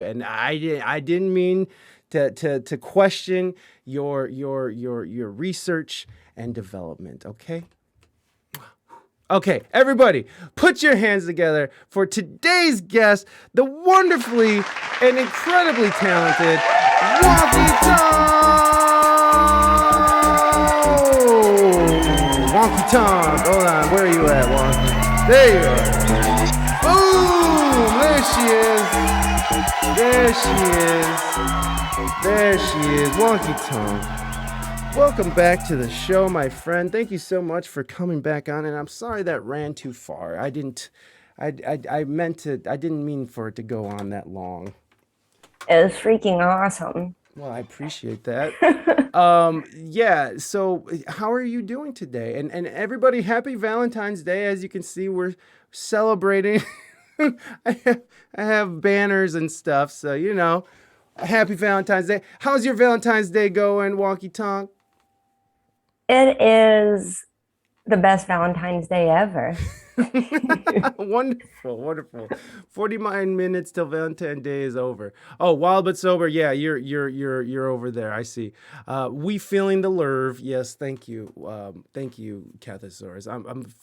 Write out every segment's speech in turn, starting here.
And I didn't mean to question your research and development. Okay. Okay, everybody, put your hands together for today's guest, the wonderfully and incredibly talented Wonky Tonk! Wonky Tonk! Hold on, where are you at, Wonky? There you are. Boom! There she is. Wonky Tonk. Welcome back to the show, my friend. Thank you so much for coming back on. And I'm sorry that ran too far. I didn't mean for it to go on that long. It was freaking awesome. Well, I appreciate that. Yeah. So how are you doing today? And everybody, happy Valentine's Day. As you can see, we're celebrating. I have banners and stuff. So, happy Valentine's Day. How's your Valentine's Day going, Wonky Tonk? It is the best Valentine's Day ever. Wonderful. 49 minutes till Valentine's Day is over. Oh, Wild but Sober. Yeah, you're over there. I see. We feeling the lurve. Yes, thank you. Thank you, Cathosaurus.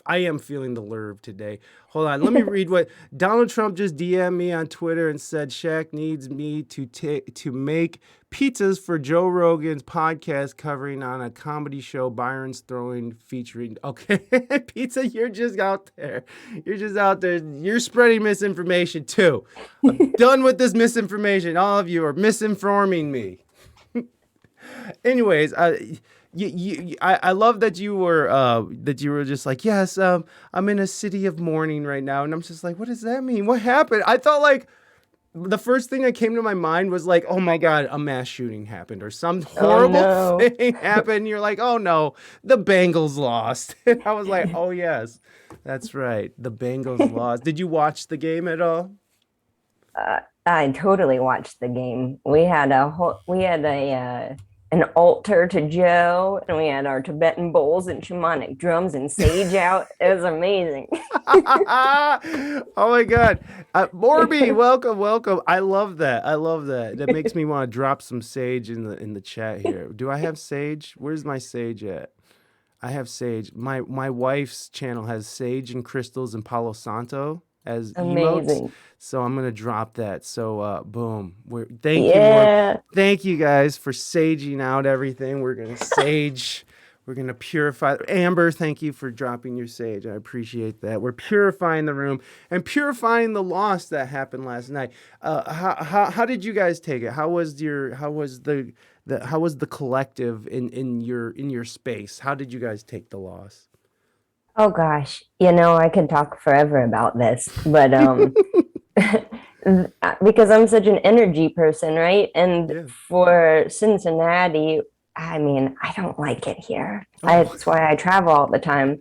I am feeling the lurve today. Hold on. Let me read what Donald Trump just DM'd me on Twitter and said Shaq needs me to make pizzas for Joe Rogan's podcast covering on a comedy show Byron's Throwing featuring. Okay, pizza, you're just out there. You're spreading misinformation too. I'm done with this misinformation. All of you are misinforming me. Anyways, I love that you were just like, yes, I'm in a city of mourning right now, and I'm just like, what does that mean? What happened? I thought like the first thing that came to my mind was like, oh my God, a mass shooting happened or some horrible thing happened. You're like, oh no, the Bengals lost. And I was like, oh yes, that's right, the Bengals lost. Did you watch the game at all? I totally watched the game. We had an altar to Joe, and we had our Tibetan bowls and shamanic drums and sage out. It was amazing. Oh my God. Morby, welcome. I love that. That makes me want to drop some sage in the chat here. Do I have sage? Where's my sage at? I have sage. My wife's channel has sage and crystals and Palo Santo as Amazing. emotes. So I'm gonna drop that. So boom. Yeah. Thank you guys for saging out everything. We're gonna sage. We're gonna purify. Amber, thank you for dropping your sage. I appreciate that. We're purifying the room and purifying the loss that happened last night. How did you guys take it? How was the collective in your space? How did you guys take the loss? Oh gosh, I could talk forever about this, but because I'm such an energy person, right? And Yeah. for Cincinnati, I mean, I don't like it here. Oh. That's why I travel all the time.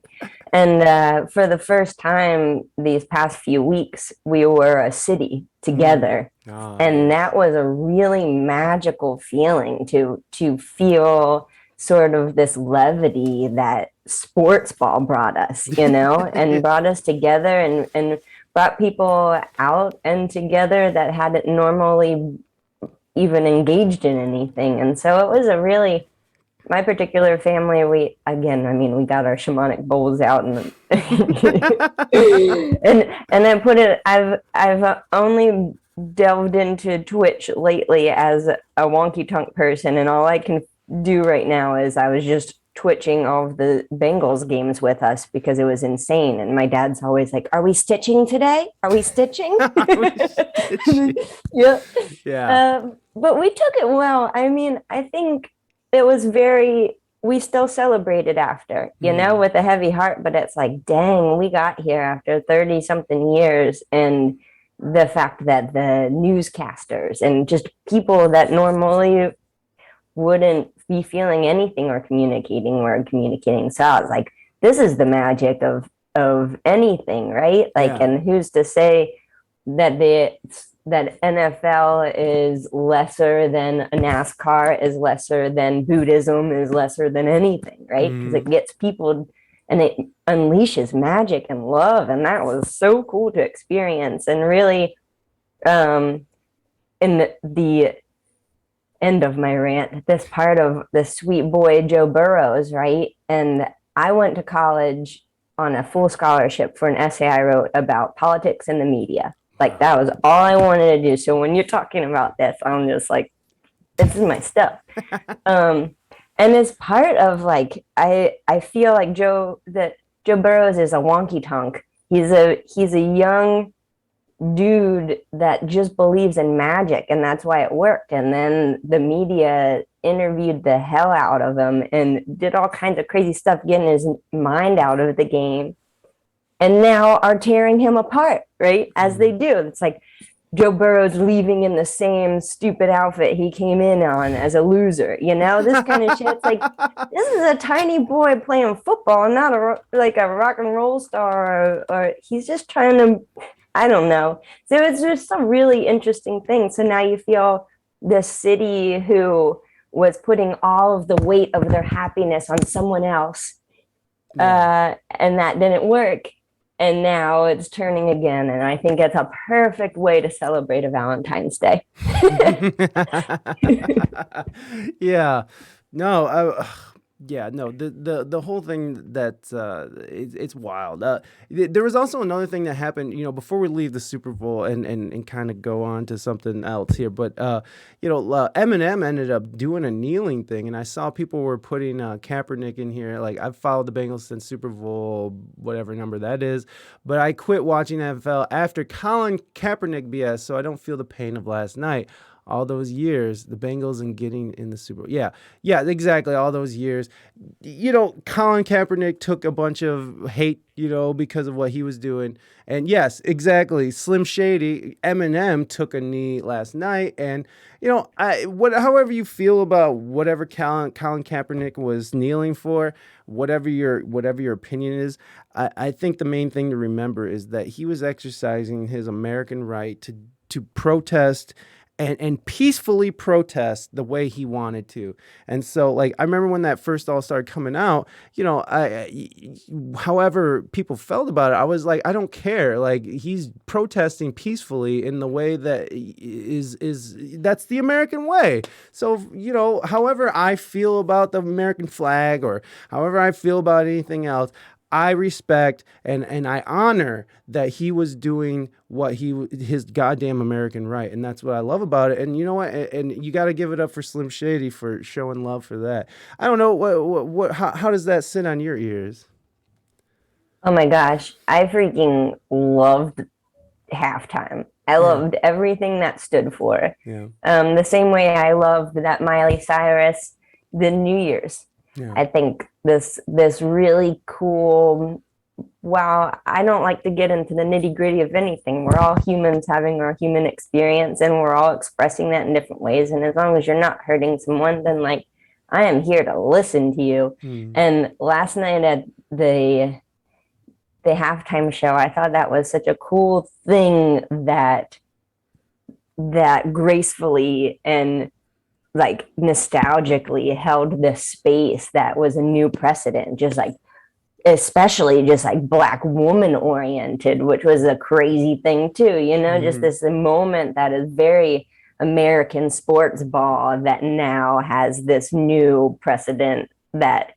And for the first time these past few weeks, we were a city together. Oh, And yes. that was a really magical feeling to feel sort of this levity that sports ball brought us, and brought us together and brought people out and together that hadn't normally even engaged in anything. And so it was my particular family, we got our shamanic bowls out and and then I've only delved into Twitch lately as a Wonky Tonk person, and all I can do right now is I was just twitching all of the Bengals games with us because it was insane. And my dad's always like, "Are we stitching today? Are we stitching?" Yeah. Yeah. But we took it well. I mean, I think it was we still celebrated after, with a heavy heart, but it's like, dang, we got here after 30 something years. And the fact that the newscasters and just people that normally wouldn't be feeling anything or communicating were communicating. So I was like, this is the magic of anything, right? Like, Yeah. and who's to say that that NFL is lesser than NASCAR, is lesser than Buddhism, is lesser than anything, right? Because it gets people and it unleashes magic and love. And that was so cool to experience. And really, in the end of my rant, this part of the sweet boy Joe Burrows, right? And I went to college on a full scholarship for an essay I wrote about politics and the media. Like that was all I wanted to do. So when you're talking about this, I'm just like, this is my stuff. And as part of like, I feel like Joe Burrows is a wonky tonk. He's a young dude that just believes in magic, and that's why it worked. And then the media interviewed the hell out of him and did all kinds of crazy stuff, getting his mind out of the game, and now are tearing him apart, right? As they do. It's like Joe Burrow's leaving in the same stupid outfit he came in on as a loser, this kind of shit. It's like, this is a tiny boy playing football, not like a rock and roll star, or he's just trying to, I don't know. So it's just some really interesting thing. So now you feel this city who was putting all of the weight of their happiness on someone else, and that didn't work. And now it's turning again. And I think it's a perfect way to celebrate a Valentine's Day. Yeah. No, yeah, no, the whole thing that it's wild. There was also another thing that happened, before we leave the Super Bowl and kind of go on to something else here. But Eminem ended up doing a kneeling thing, and I saw people were putting Kaepernick in here. Like, I've followed the Bengals since Super Bowl, whatever number that is, but I quit watching NFL after Colin Kaepernick BS, so I don't feel the pain of last night. All those years, the Bengals and getting in the Super Bowl. Yeah, exactly. All those years. Colin Kaepernick took a bunch of hate, because of what he was doing. And yes, exactly. Slim Shady, Eminem took a knee last night. And, however you feel about whatever Colin Kaepernick was kneeling for, whatever your opinion is, I think the main thing to remember is that he was exercising his American right to protest and peacefully protest the way he wanted to. And so, like, I remember when that first all started coming out, however people felt about it, I was like, I don't care. Like, he's protesting peacefully in the way that that's the American way. So, however I feel about the American flag or however I feel about anything else, I respect and I honor that he was doing his goddamn American right, and that's what I love about it. And you know what? And you got to give it up for Slim Shady for showing love for that. I don't know how does that sit on your ears? Oh my gosh, I freaking loved halftime. I Yeah. loved everything that stood for. Yeah. The same way I loved that Miley Cyrus, the New Year's. Yeah. I think this really cool. Wow, I don't like to get into the nitty gritty of anything. We're all humans having our human experience, and we're all expressing that in different ways. And as long as you're not hurting someone, then like, I am here to listen to you. And last night at the halftime show, I thought that was such a cool thing that gracefully and like nostalgically held this space that was a new precedent, just like, especially just like Black woman oriented, which was a crazy thing too, just this moment that is very American sports ball that now has this new precedent that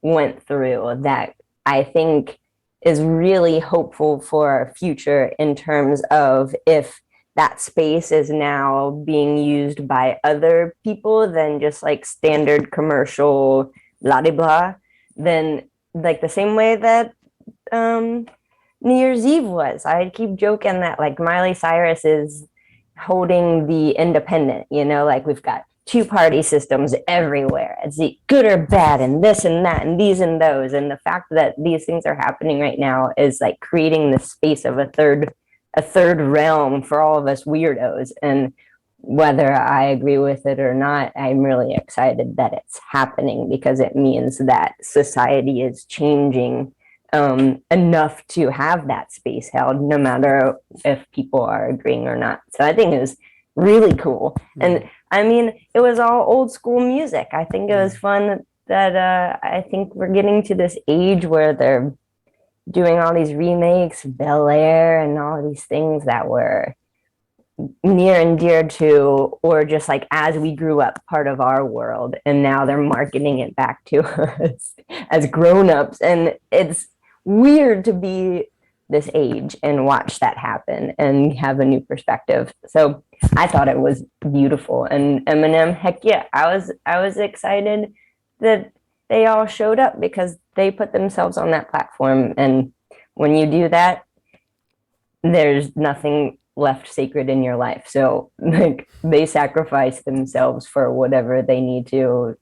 went through, that I think is really hopeful for our future in terms of if that space is now being used by other people than just like standard commercial blah blah blah, then like the same way that New Year's Eve was. I keep joking that like Miley Cyrus is holding the independent, like we've got two-party systems everywhere. It's the good or bad and this and that and these and those. And the fact that these things are happening right now is like creating the space of a third realm for all of us weirdos. And whether I agree with it or not, I'm really excited that it's happening, because it means that society is changing enough to have that space held, no matter if people are agreeing or not. So I think it was really cool. And I mean, it was all old school music. I think it was fun that I think we're getting to this age where they're doing all these remakes, Bel Air and all these things that were near and dear to, or just like as we grew up, part of our world. And now they're marketing it back to us as grown-ups. And it's weird to be this age and watch that happen and have a new perspective. So I thought it was beautiful. And Eminem, heck yeah, I was excited that they all showed up because they put themselves on that platform. And when you do that, there's nothing left sacred in your life. So like they sacrifice themselves for whatever they need to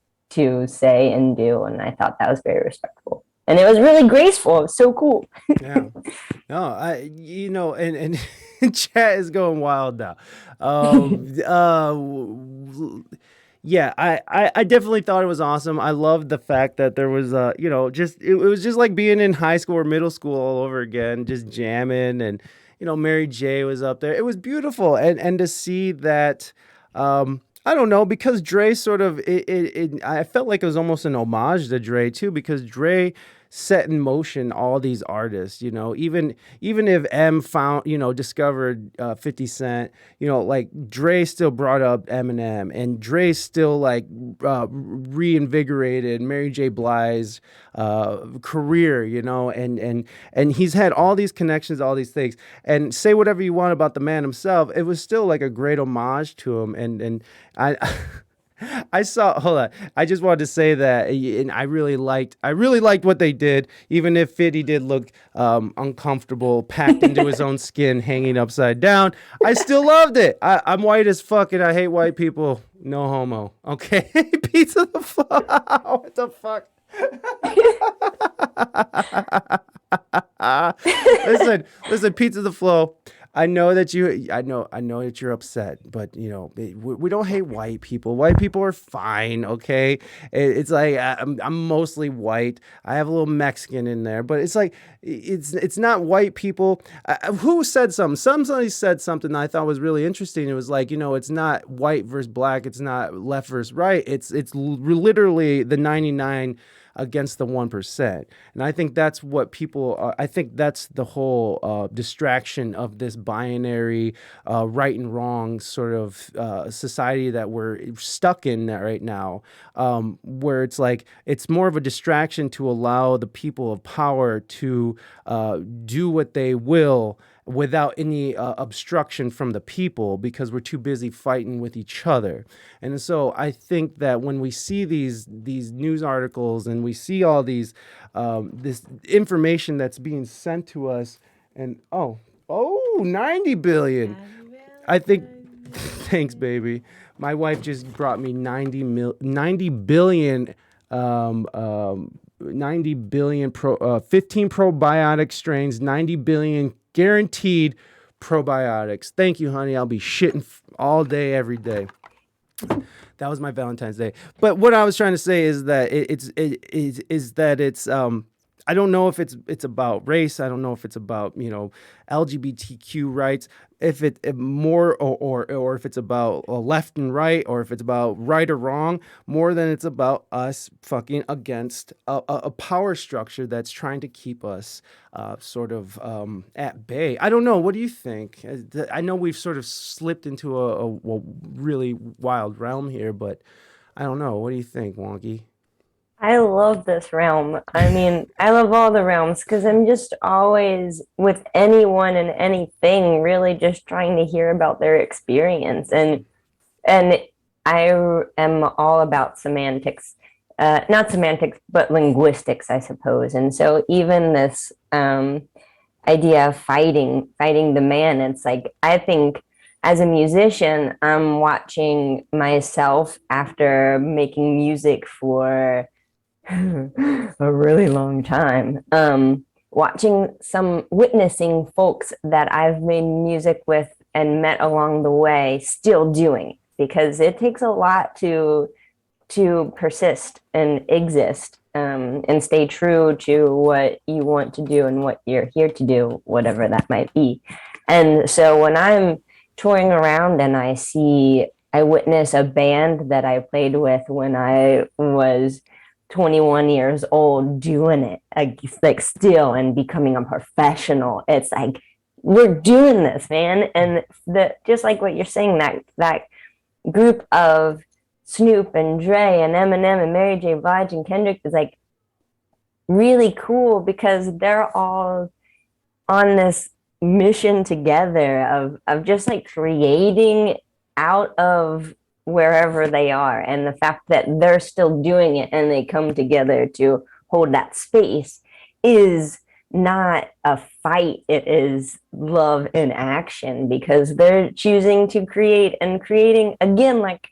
say and do. And I thought that was very respectful. And it was really graceful. It was so cool. Yeah. No, and chat is going wild now. Yeah, I definitely thought it was awesome. I loved the fact that there was just it was just like being in high school or middle school all over again, just jamming, and Mary J was up there. It was beautiful, and to see that. I don't know, because Dre sort of I felt like it was almost an homage to Dre too, because Dre set in motion all these artists, even if M found, discovered 50 Cent, like Dre still brought up Eminem, and Dre still like reinvigorated Mary J. Blige's career, and he's had all these connections, all these things. And say whatever you want about the man himself, it was still like a great homage to him. And I I saw. Hold on. I just wanted to say that, and I really liked what they did, even if Fitty did look uncomfortable, packed into his own skin, hanging upside down. I still loved it. I'm white as fuck, and I hate white people. No homo. Okay, pizza the fuck. What the fuck? Listen, pizza the flow. I know that you're upset, but we don't hate white people. White people are fine, okay? It's like I'm mostly white. I have a little Mexican in there, but it's like it's not white people. Who said something? Somebody said something that I thought was really interesting. It was like, it's not white versus black. It's not left versus right. It's literally the 99 against the 1%. And I think that's what people are. I think that's the whole distraction of this binary right and wrong sort of society that we're stuck in right now, where it's like it's more of a distraction to allow the people of power to do what they will without any obstruction from the people, because we're too busy fighting with each other. And so I think that when we see these news articles and we see all these this information that's being sent to us, and 90 billion. I think thanks, baby. My wife just brought me 90 billion 90 billion 15 probiotic strains, 90 billion guaranteed probiotics. Thank you, honey. I'll be shitting all day, every day. That was my Valentine's Day. But what I was trying to say is that it's I don't know if it's about race. I don't know if it's about LGBTQ rights. If more or if it's about left and right, or if it's about right or wrong, more than it's about us fucking against a power structure that's trying to keep us sort of at bay. I don't know. What do you think? I know we've sort of slipped into a really wild realm here, but I don't know. What do you think, Wonky? I love this realm. I mean, I love all the realms because I'm just always with anyone and anything, really just trying to hear about their experience. And I am all about semantics, not semantics, but linguistics, I suppose. And so even this idea of fighting the man, it's like I think as a musician, I'm watching myself after making music for a really long time. Witnessing folks that I've made music with and met along the way still doing it, because it takes a lot to persist and exist, and stay true to what you want to do and what you're here to do, whatever that might be. And so when I'm touring around and I witness a band that I played with when I was 21 years old doing it like still and becoming a professional, it's like we're doing this, man. And just like what you're saying, that group of Snoop and Dre and Eminem and Mary J. Blige and Kendrick is like really cool because they're all on this mission together of just like creating out of wherever they are, and the fact that they're still doing it and they come together to hold that space is not a fight. It is love in action because they're choosing to create and creating again. Like,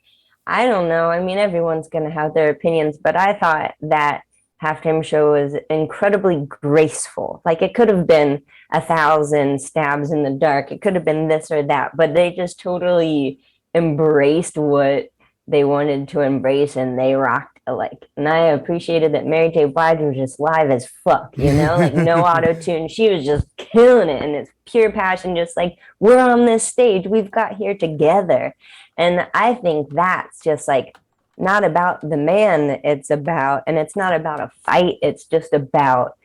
I don't know, I mean, everyone's going to have their opinions, but I thought that halftime show was incredibly graceful. Like, it could have been 1,000 stabs in the dark, it could have been this or that, but they just totally embraced what they wanted to embrace, and they rocked alike. And I appreciated that Mary J. Blige was just live as fuck, like no auto tune. She was just killing it, and it's pure passion. Just like, we're on this stage, we've got here together, and I think that's just like not about the man. It's about, and it's not about a fight. It's just about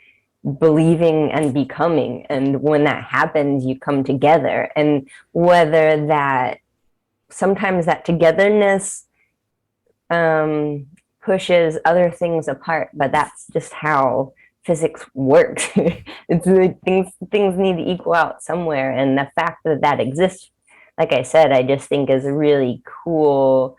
believing and becoming. And when that happens, you come together. And whether that sometimes that togetherness pushes other things apart, but that's just how physics works. It's like things need to equal out somewhere, and the fact that that exists, like I said, I just think is a really cool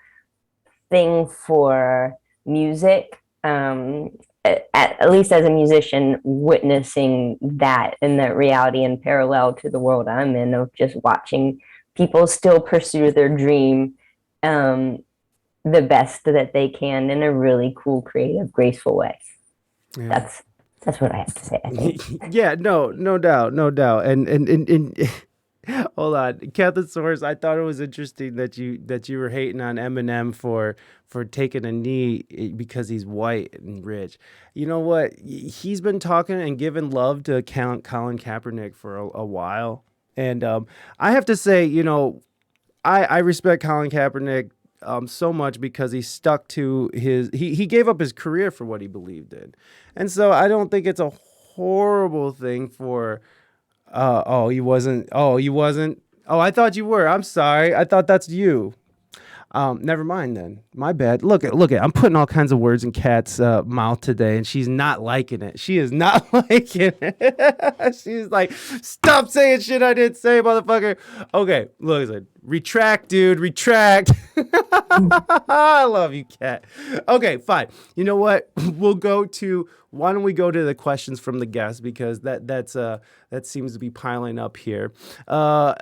thing for music. At least as a musician, witnessing that in that reality and parallel to the world I'm in, of just watching people still pursue their dream the best that they can in a really cool, creative, graceful way. Yeah. That's what I have to say, I think. Yeah, no doubt, no doubt. And hold on, Captain Source. I thought it was interesting that you were hating on Eminem for taking a knee because he's white and rich. You know what? He's been talking and giving love to Colin Kaepernick for a while, and I have to say, I respect Colin Kaepernick so much because he stuck to he gave up his career for what he believed in, and so I don't think it's a horrible thing for. You wasn't. Oh, you wasn't. Oh, I thought you were. I'm sorry. I thought that's you. Never mind then. My bad. Look at. I'm putting all kinds of words in Kat's mouth today, and she's not liking it. She is not liking it. She's like, stop saying shit I didn't say, motherfucker. Okay, listen. Retract, dude. Retract. I love you, Kat. Okay, fine. You know what? Why don't we go to the questions from the guests, because that seems to be piling up here. Wild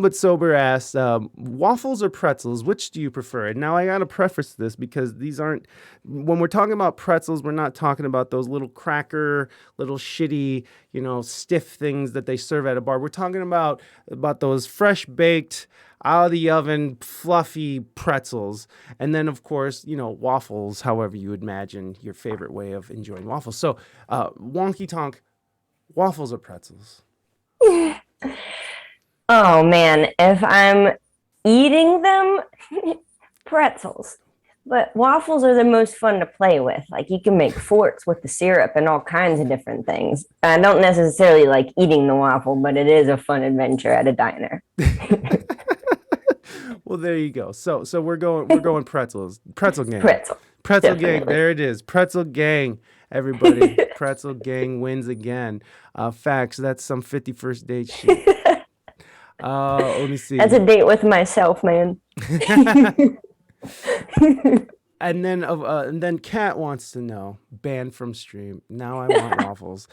but Sober asks, waffles or pretzels, which do you prefer? And now I gotta preface this because these aren't, when we're talking about pretzels, we're not talking about those little cracker, little shitty, stiff things that they serve at a bar. We're talking about those fresh baked, out of the oven, fluffy pretzels. And then, of course, waffles, however you imagine your favorite way of enjoying waffles. So, Wonky Tonk, waffles or pretzels? Oh man, if I'm eating them, pretzels. But waffles are the most fun to play with. Like, you can make forts with the syrup and all kinds of different things. I don't necessarily like eating the waffle, but it is a fun adventure at a diner. Well, there you go. So we're going pretzels. Pretzel gang. Pretzel gang. There it is. Pretzel gang. Everybody. Pretzel gang wins again. Facts. That's some 51st date shit. Let me see. That's a date with myself, man. And then Kat wants to know, banned from stream. Now I want waffles.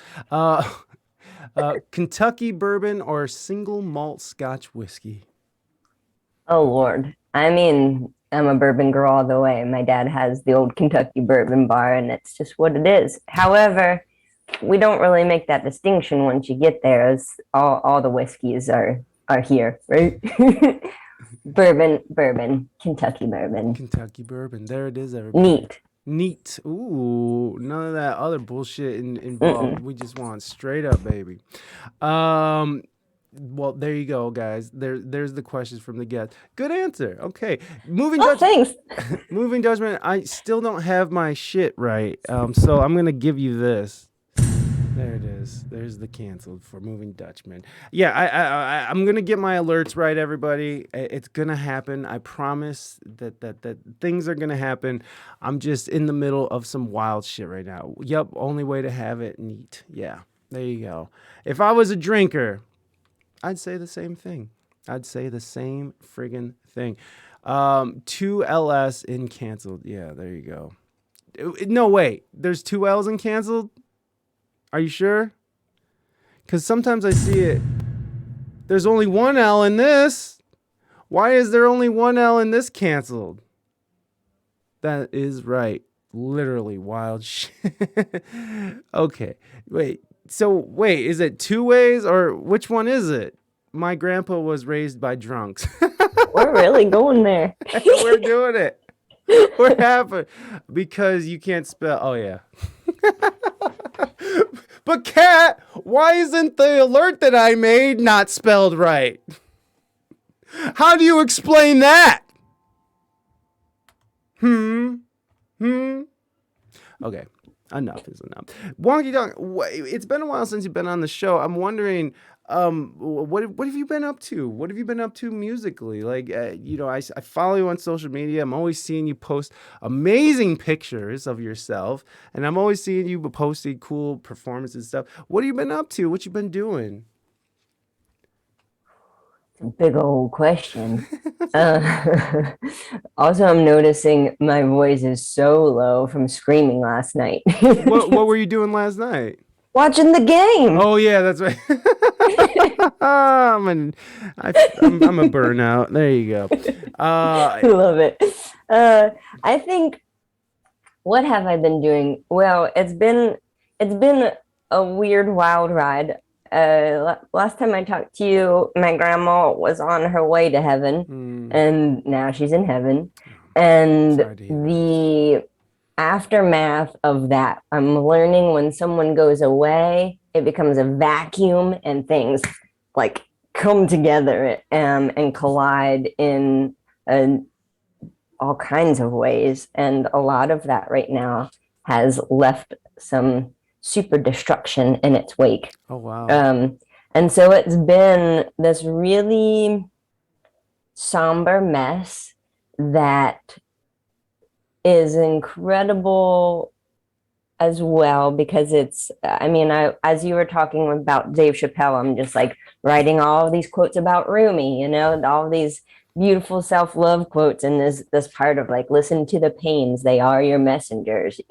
Kentucky bourbon or single malt Scotch whiskey? Oh Lord. I mean, I'm a bourbon girl all the way. My dad has the old Kentucky bourbon bar, and it's just what it is. However, we don't really make that distinction once you get there, as all the whiskeys are here, right? Bourbon, Kentucky bourbon. Kentucky bourbon. There it is, everybody. Neat. Ooh, none of that other bullshit involved. Mm-mm. We just want straight up, baby. Well, there you go, guys. There's the questions from the guest. Good answer. Okay. Moving judgment. Thanks. Moving judgment. I still don't have my shit right. So I'm gonna give you this. There it is. There's the canceled for moving Dutchman. Yeah, I'm gonna get my alerts right, everybody. It's gonna happen. I promise that things are gonna happen. I'm just in the middle of some wild shit right now. Yep, only way to have it neat. Yeah, there you go. If I was a drinker, I'd say the same thing. I'd say the same friggin' thing. 2 LS in canceled. Yeah, there you go. No, wait. There's 2 L's in canceled? Are you sure? Because sometimes I see it. There's only 1 L in this. Why is there only 1 L in this canceled? That is right. Literally wild shit. Okay. Wait. So, wait. Is it 2 ways or which one is it? My grandpa was raised by drunks. We're really going there. We're doing it. What happened? Because you can't spell. Oh, yeah. But Kat, why isn't the alert that I made not spelled right? How do you explain that? Okay, enough is enough. Wonky Tonk, it's been a while since you've been on the show. I'm wondering, what have you been up to? What have you been up to musically? Like, I follow you on social media. I'm always seeing you post amazing pictures of yourself, and I'm always seeing you posting cool performances and stuff. What have you been up to? What you been doing? Big old question. Also, I'm noticing my voice is so low from screaming last night. What were you doing last night? Watching the game. Oh yeah, that's right. I'm a burnout. There you go. I love it. I think, what have I been doing? Well, it's been a weird, wild ride. Last time I talked to you, my grandma was on her way to heaven, and now she's in heaven. And the aftermath of that, I'm learning when someone goes away, it becomes a vacuum, and things like come together and collide in all kinds of ways. And a lot of that right now has left some super destruction in its wake. Oh, wow. And so it's been this really somber mess that is incredible as well, because it's, as you were talking about Dave Chappelle, I'm just like writing all of these quotes about Rumi, all these beautiful self-love quotes, and this part of like, listen to the pains, they are your messengers,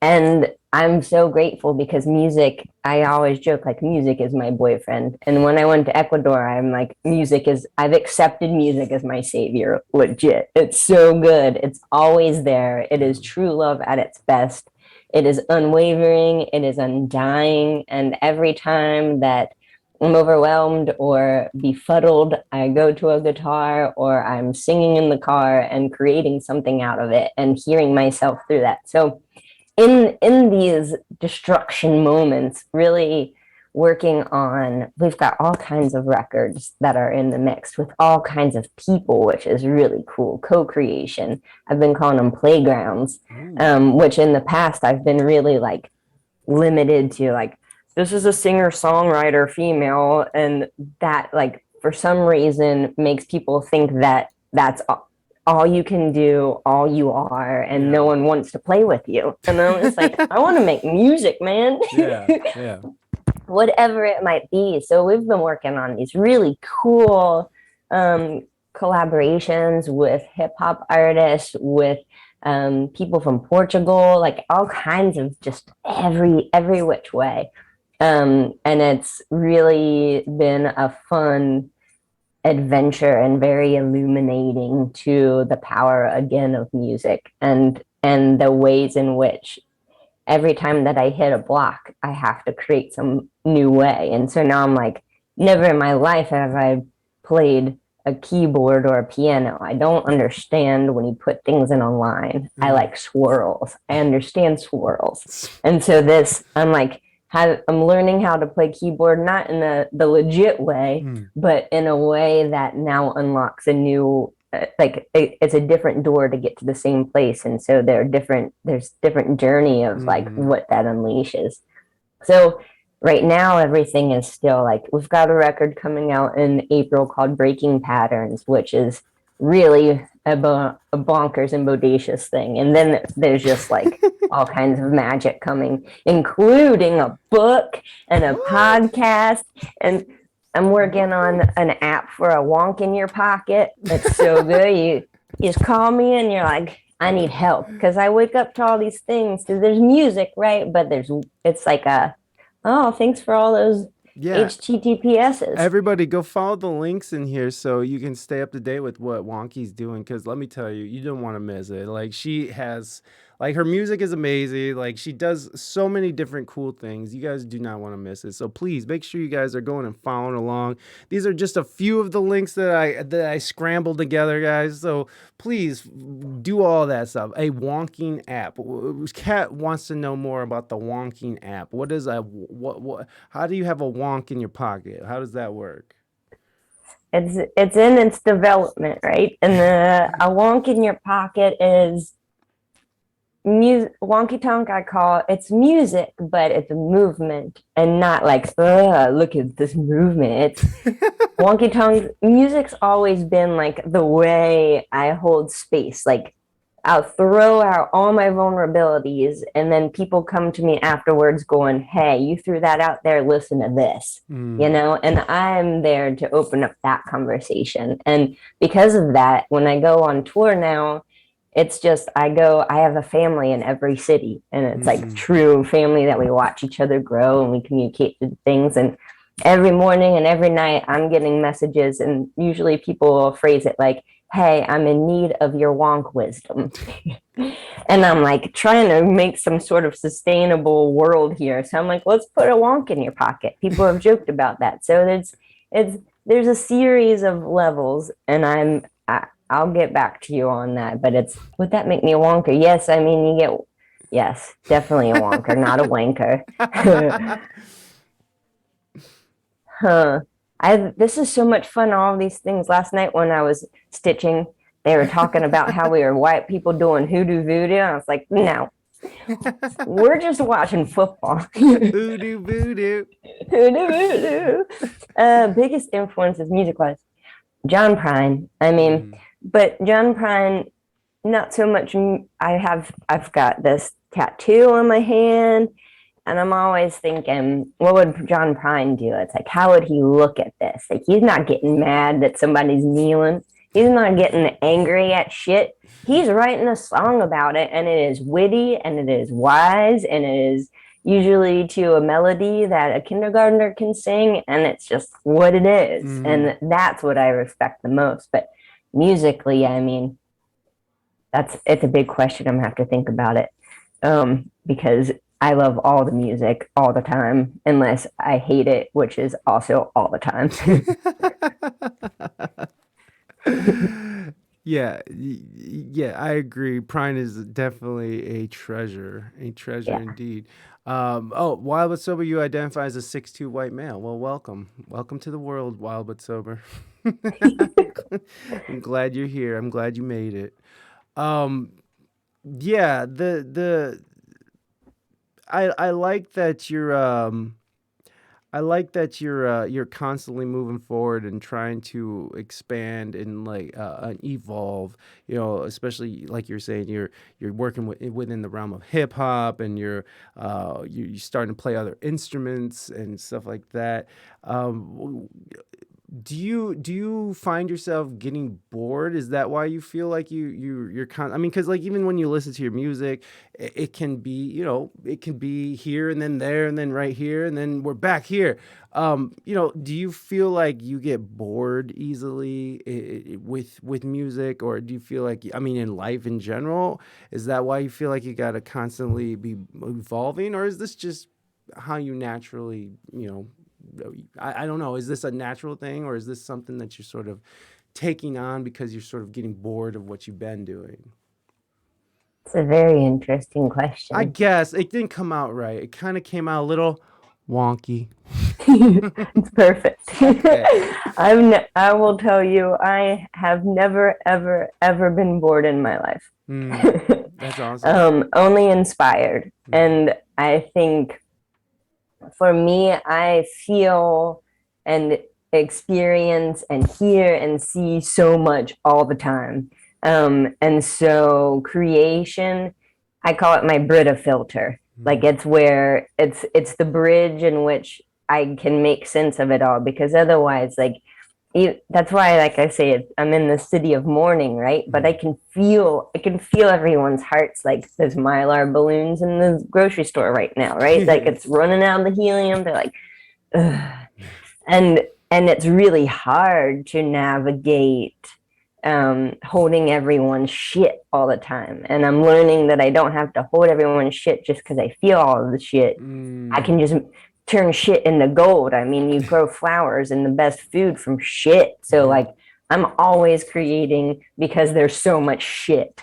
and I'm so grateful because music, I always joke like music is my boyfriend. And when I went to Ecuador, I'm like, I've accepted music as my savior, legit. It's so good. It's always there. It is true love at its best. It is unwavering. It is undying. And every time that I'm overwhelmed or befuddled, I go to a guitar or I'm singing in the car and creating something out of it and hearing myself through that. So in these destruction moments, really working on, we've got all kinds of records that are in the mix with all kinds of people, which is really cool. Co-creation. I've been calling them playgrounds, which in the past I've been really like limited to like, this is a singer-songwriter female, and that like for some reason makes people think that that's all you can do, all you are, and no one wants to play with you. And I'm just like, I want to make music, man. Yeah. Whatever it might be. So we've been working on these really cool collaborations with hip hop artists, with people from Portugal, like all kinds of just every which way. And it's really been a fun adventure and very illuminating to the power again of music and the ways in which every time that I hit a block, I have to create some new way. And so now I'm like, never in my life have I played a keyboard or a piano. I don't understand when you put things in a line. I like swirls. I understand swirls. And so I'm like, I'm learning how to play keyboard, not in the legit way, but in a way that now unlocks a new, it's a different door to get to the same place. And so there's different journey of like what that unleashes. So right now, everything is still like we've got a record coming out in April called Breaking Patterns, which is really a bonkers and bodacious thing. And then there's just like all kinds of magic coming, including a book and a What? podcast. And I'm working on What? an app for a wonk in your pocket. It's so good. You just call me and you're like, I need help because I wake up to all these things because there's music, right? But it's like oh, thanks for all those Yeah. HTTPSs. Everybody, go follow the links in here so you can stay up to date with what Wonky's doing. Because let me tell you, you don't want to miss it. Like she has, like her music is amazing. Like she does so many different cool things. You guys do not want to miss it. So please make sure you guys are going and following along. These are just a few of the links that I scrambled together, guys. So please do all that stuff. A wonking app. Kat wants to know more about the wonking app. What is a what? How do you have a wonk in your pocket? How does that work? It's in its development, right? And a wonk in your pocket is music. Wonky Tonk, I call it. It's music, but it's a movement, and not like, look at this movement. It's Wonky Tonk. Music's always been like the way I hold space. Like I'll throw out all my vulnerabilities, and then people come to me afterwards going, hey, you threw that out there. Listen to this, Mm, and I'm there to open up that conversation. And because of that, when I go on tour now, it's just I have a family in every city, and it's like mm, true family that we watch each other grow and we communicate things. And every morning and every night, I'm getting messages, and usually people will phrase it like, hey, I'm in need of your wonk wisdom. And I'm like trying to make some sort of sustainable world here. So I'm like, let's put a wonk in your pocket. People have joked about that. So it's there's a series of levels, and I'll get back to you on that. But it's would that make me a wonker? Yes, I mean you get yes, definitely a wonker, not a wanker. Huh. I This is so much fun, all these things. Last night when I was stitching, they were talking about how we were white people doing hoodoo voodoo. And I was like, no, we're just watching football. Hoodoo voodoo. Hoodoo voodoo. Biggest influences music wise. John Prine. I mean, Mm, but John Prine, not so much. I've got this tattoo on my hand, and I'm always thinking, what would John Prine do? It's like, how would he look at this? Like, he's not getting mad that somebody's kneeling. He's not getting angry at shit. He's writing a song about it, and it is witty, and it is wise, and it is usually to a melody that a kindergartner can sing, and it's just what it is. mm. And that's what I respect the most. But musically, I mean, it's a big question. I'm gonna have to think about it. Because I love all the music all the time, unless I hate it, which is also all the time. Yeah, yeah, I agree. Prine is definitely a treasure Yeah. indeed. Oh, Wild but Sober, you identify as a 6'2" white male. Well, welcome to the world, Wild but Sober. I'm glad you're here. I'm glad you made it. Um, yeah, the I like that you're constantly moving forward and trying to expand and like and evolve. You know, especially like you're saying, you're working within the realm of hip hop, and you're starting to play other instruments and stuff like that. Um, do you find yourself getting bored? Is that why you feel like I mean, because like even when you listen to your music, it can be, it can be here and then there and then right here and then we're back here. Do you feel like you get bored easily with music, or do you feel like, I mean, in life in general, is that why you feel like you got to constantly be evolving, or is this just how you naturally, I don't know. Is this a natural thing, or is this something that you're sort of taking on because you're sort of getting bored of what you've been doing? It's a very interesting I question. guess it didn't come out right. It kind of came out a little wonky. It's perfect. Okay. I will tell you, I have never, ever, ever been bored in my life. Mm, that's awesome. Only inspired. Mm, And I think for me, I feel and experience and hear and see so much all the time. And so creation, I call it my Brita filter. Like it's where it's the bridge in which I can make sense of it all, because otherwise, like that's why, like I say, I'm in the city of mourning, right? But I can feel everyone's hearts, like there's mylar balloons in the grocery store right now, right? Like it's running out of the helium. They're like, ugh. And it's really hard to navigate holding everyone's shit all the time. And I'm learning that I don't have to hold everyone's shit just because I feel all of the shit. I can just turn shit into gold. I mean, you grow flowers and the best food from shit. So like I'm always creating because there's so much shit.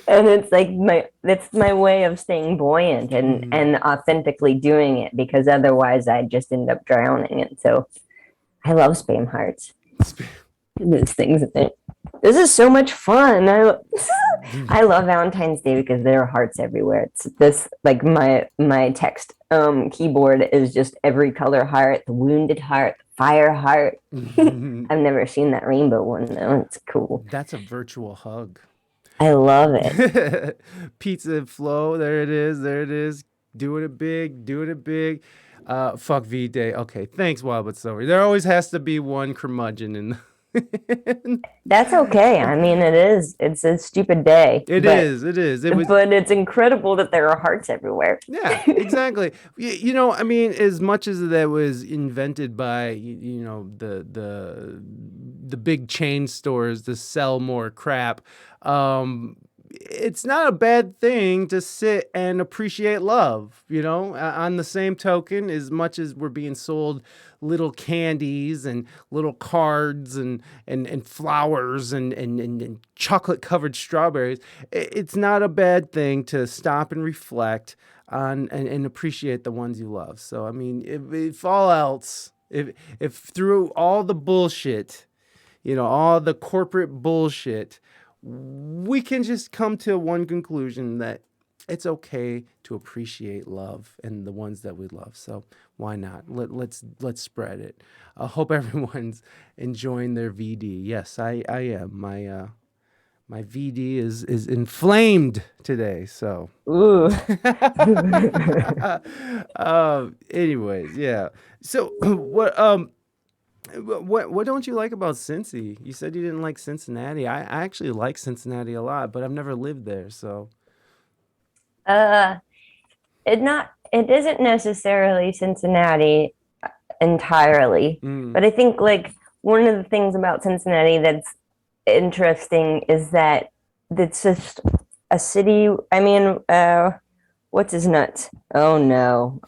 And it's like that's my way of staying buoyant and authentically doing it, because otherwise I just end up drowning. And so I love spam hearts. These things. This is so much fun. I love Valentine's Day because there are hearts everywhere. It's this, like my text keyboard is just every color heart, the wounded heart, the fire heart. I've never seen that rainbow one though. It's cool. That's a virtual hug. I love it. Pizza flow. There it is. There it is. Doing it big. Doing it big. Fuck V-Day. Okay. Thanks, Wild But Sober. There always has to be one curmudgeon in the That's okay. I mean, it's a stupid day. It is. But it's incredible that there are hearts everywhere. Yeah, exactly. I mean, as much as that was invented by, the big chain stores to sell more crap, it's not a bad thing to sit and appreciate love, on the same token, as much as we're being sold little candies and little cards and flowers and chocolate covered strawberries. It's not a bad thing to stop and reflect on and appreciate the ones you love. So, I mean, if all else, if through all the bullshit, all the corporate bullshit, we can just come to one conclusion, that it's okay to appreciate love and the ones that we love. So why not? Let's spread it. I hope everyone's enjoying their VD. Yes, I am. My VD is inflamed today. So. Ooh. Anyways, yeah. So what don't you like about Cincy? You said you didn't like Cincinnati. I actually like Cincinnati a lot, but I've never lived there, so. It isn't necessarily Cincinnati entirely, but I think like one of the things about Cincinnati that's interesting is that it's just a city. I mean, what's his nuts? Oh no,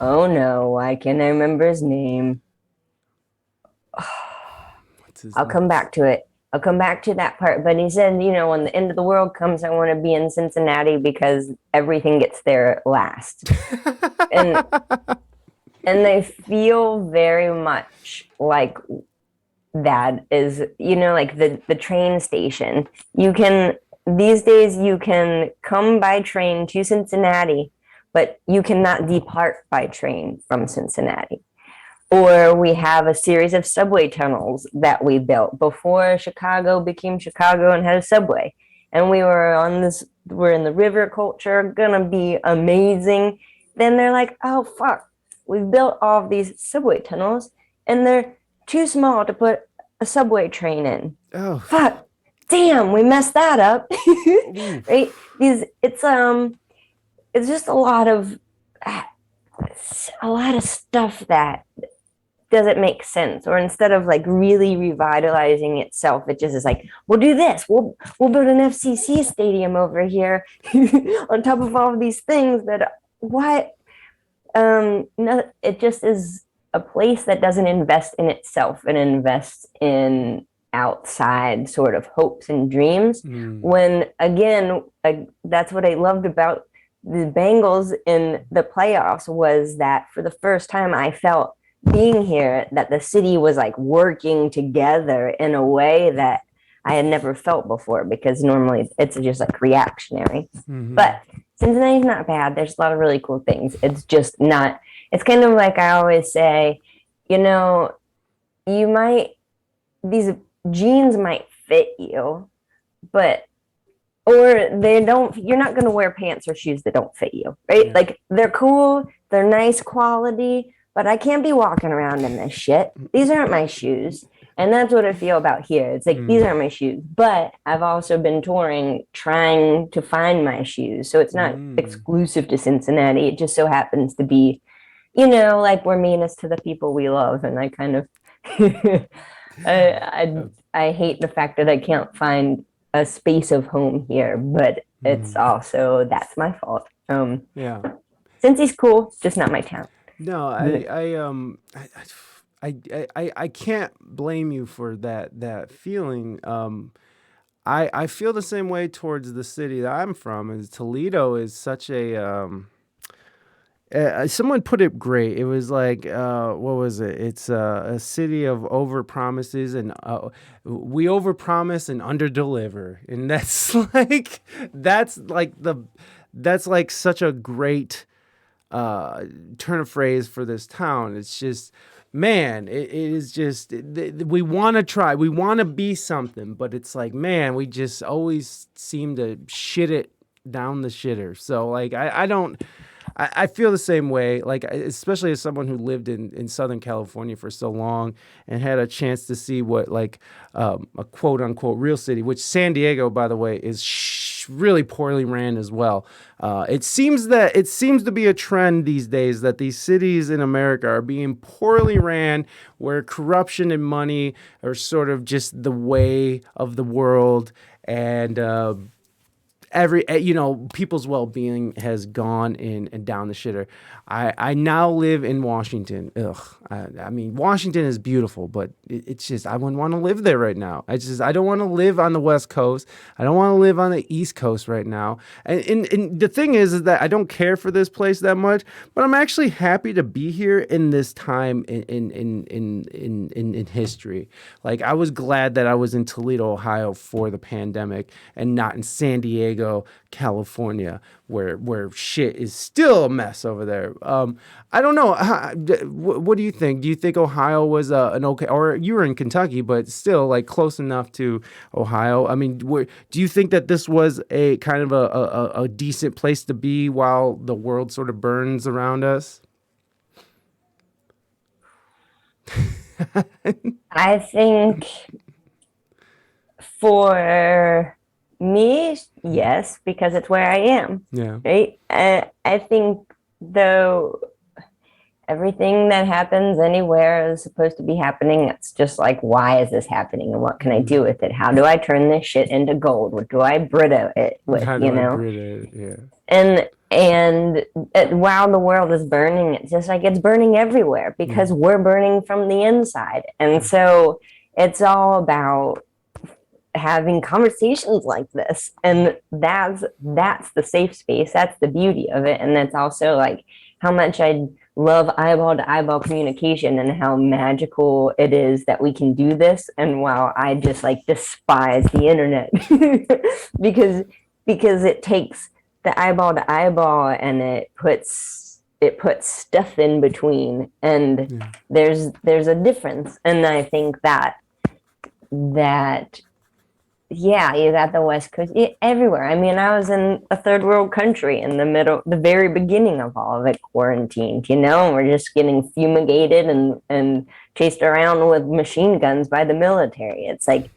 why can't I remember his name? I'll come back to it. I'll come back to that part. But he said, when the end of the world comes, I want to be in Cincinnati because everything gets there last. and they feel very much like that is, like the train station. These days you can come by train to Cincinnati, but you cannot depart by train from Cincinnati. Or we have a series of subway tunnels that we built before Chicago became Chicago and had a subway. And we're in the river culture, gonna be amazing. Then they're like, oh, fuck, we've built all of these subway tunnels and they're too small to put a subway train in. Oh, fuck, damn, we messed that up. Right? It's just a lot of stuff that doesn't make sense. Or instead of like really revitalizing itself, it just is like, we'll do this, we'll build an FCC stadium over here on top of all of these things that no, it just is a place that doesn't invest in itself and invests in outside sort of hopes and dreams. When again, that's what I loved about the Bengals in the playoffs, was that for the first time I felt being here that the city was like working together in a way that I had never felt before, because normally it's just like reactionary. But Cincinnati's not bad. There's a lot of really cool things. It's just not, it's kind of like I always say, you know, you might, these jeans might fit you, but or they don't, you're not going to wear pants or shoes that don't fit you, right? Yeah. Like they're cool, they're nice quality, but I can't be walking around in this shit. These aren't my shoes. And that's what I feel about here. It's like these aren't my shoes, but I've also been touring trying to find my shoes. So it's not Mm. exclusive to Cincinnati. It just so happens to be, like we're meanest to the people we love. And I kind of I, Uh, I hate the fact that I can't find a space of home here, but it's mm. also that's my fault. Yeah. Since he's cool, just not my town. No, I can't blame you for that feeling. I feel the same way towards the city that I'm from. Is Toledo is such a someone put it great. It was like, what was it? It's a city of over promises, and we over promise and under deliver, and that's like the that's like such a great turn of phrase for this town. It's just, man, it is just we want to try, we want to be something, but it's like, man, we just always seem to shit it down the shitter. So like, I don't. I feel the same way, like especially as someone who lived in Southern California for so long and had a chance to see what like a quote unquote real city, which San Diego, by the way, is really poorly ran as well. It seems to be a trend these days that these cities in America are being poorly ran, where corruption and money are sort of just the way of the world, and people's well-being has gone in and down the shitter. I now live in Washington. Ugh. I mean, Washington is beautiful, but it's just, I wouldn't want to live there right now. I don't want to live on the West Coast. I don't want to live on the East Coast right now. And the thing is that I don't care for this place that much, but I'm actually happy to be here in this time in history. Like, I was glad that I was in Toledo, Ohio for the pandemic and not in San Diego, California, where shit is still a mess over there. I don't know. What do you think? Do you think Ohio was an okay, or you were in Kentucky, but still like close enough to Ohio? I mean, do you think that this was a kind of a decent place to be while the world sort of burns around us? I think for me, yes, because it's where I am, Yeah. right? I think though everything that happens anywhere is supposed to be happening. It's just like, why is this happening and what can I do with it? How do I turn this shit into gold? What do I Brita it with, How do I breed it? Yeah. While the world is burning, it's just like it's burning everywhere because Mm. we're burning from the inside. And so it's all about having conversations like this, and that's the safe space, that's the beauty of it, and that's also like how much I love eyeball to eyeball communication and how magical it is that we can do this. And while I just like despise the internet because it takes the eyeball to eyeball and it puts stuff in between, and Yeah. there's a difference. And I think that yeah, you're at the West Coast, everywhere. I mean, I was in a third world country in the very beginning of all of it, quarantined, and we're just getting fumigated and chased around with machine guns by the military. It's like,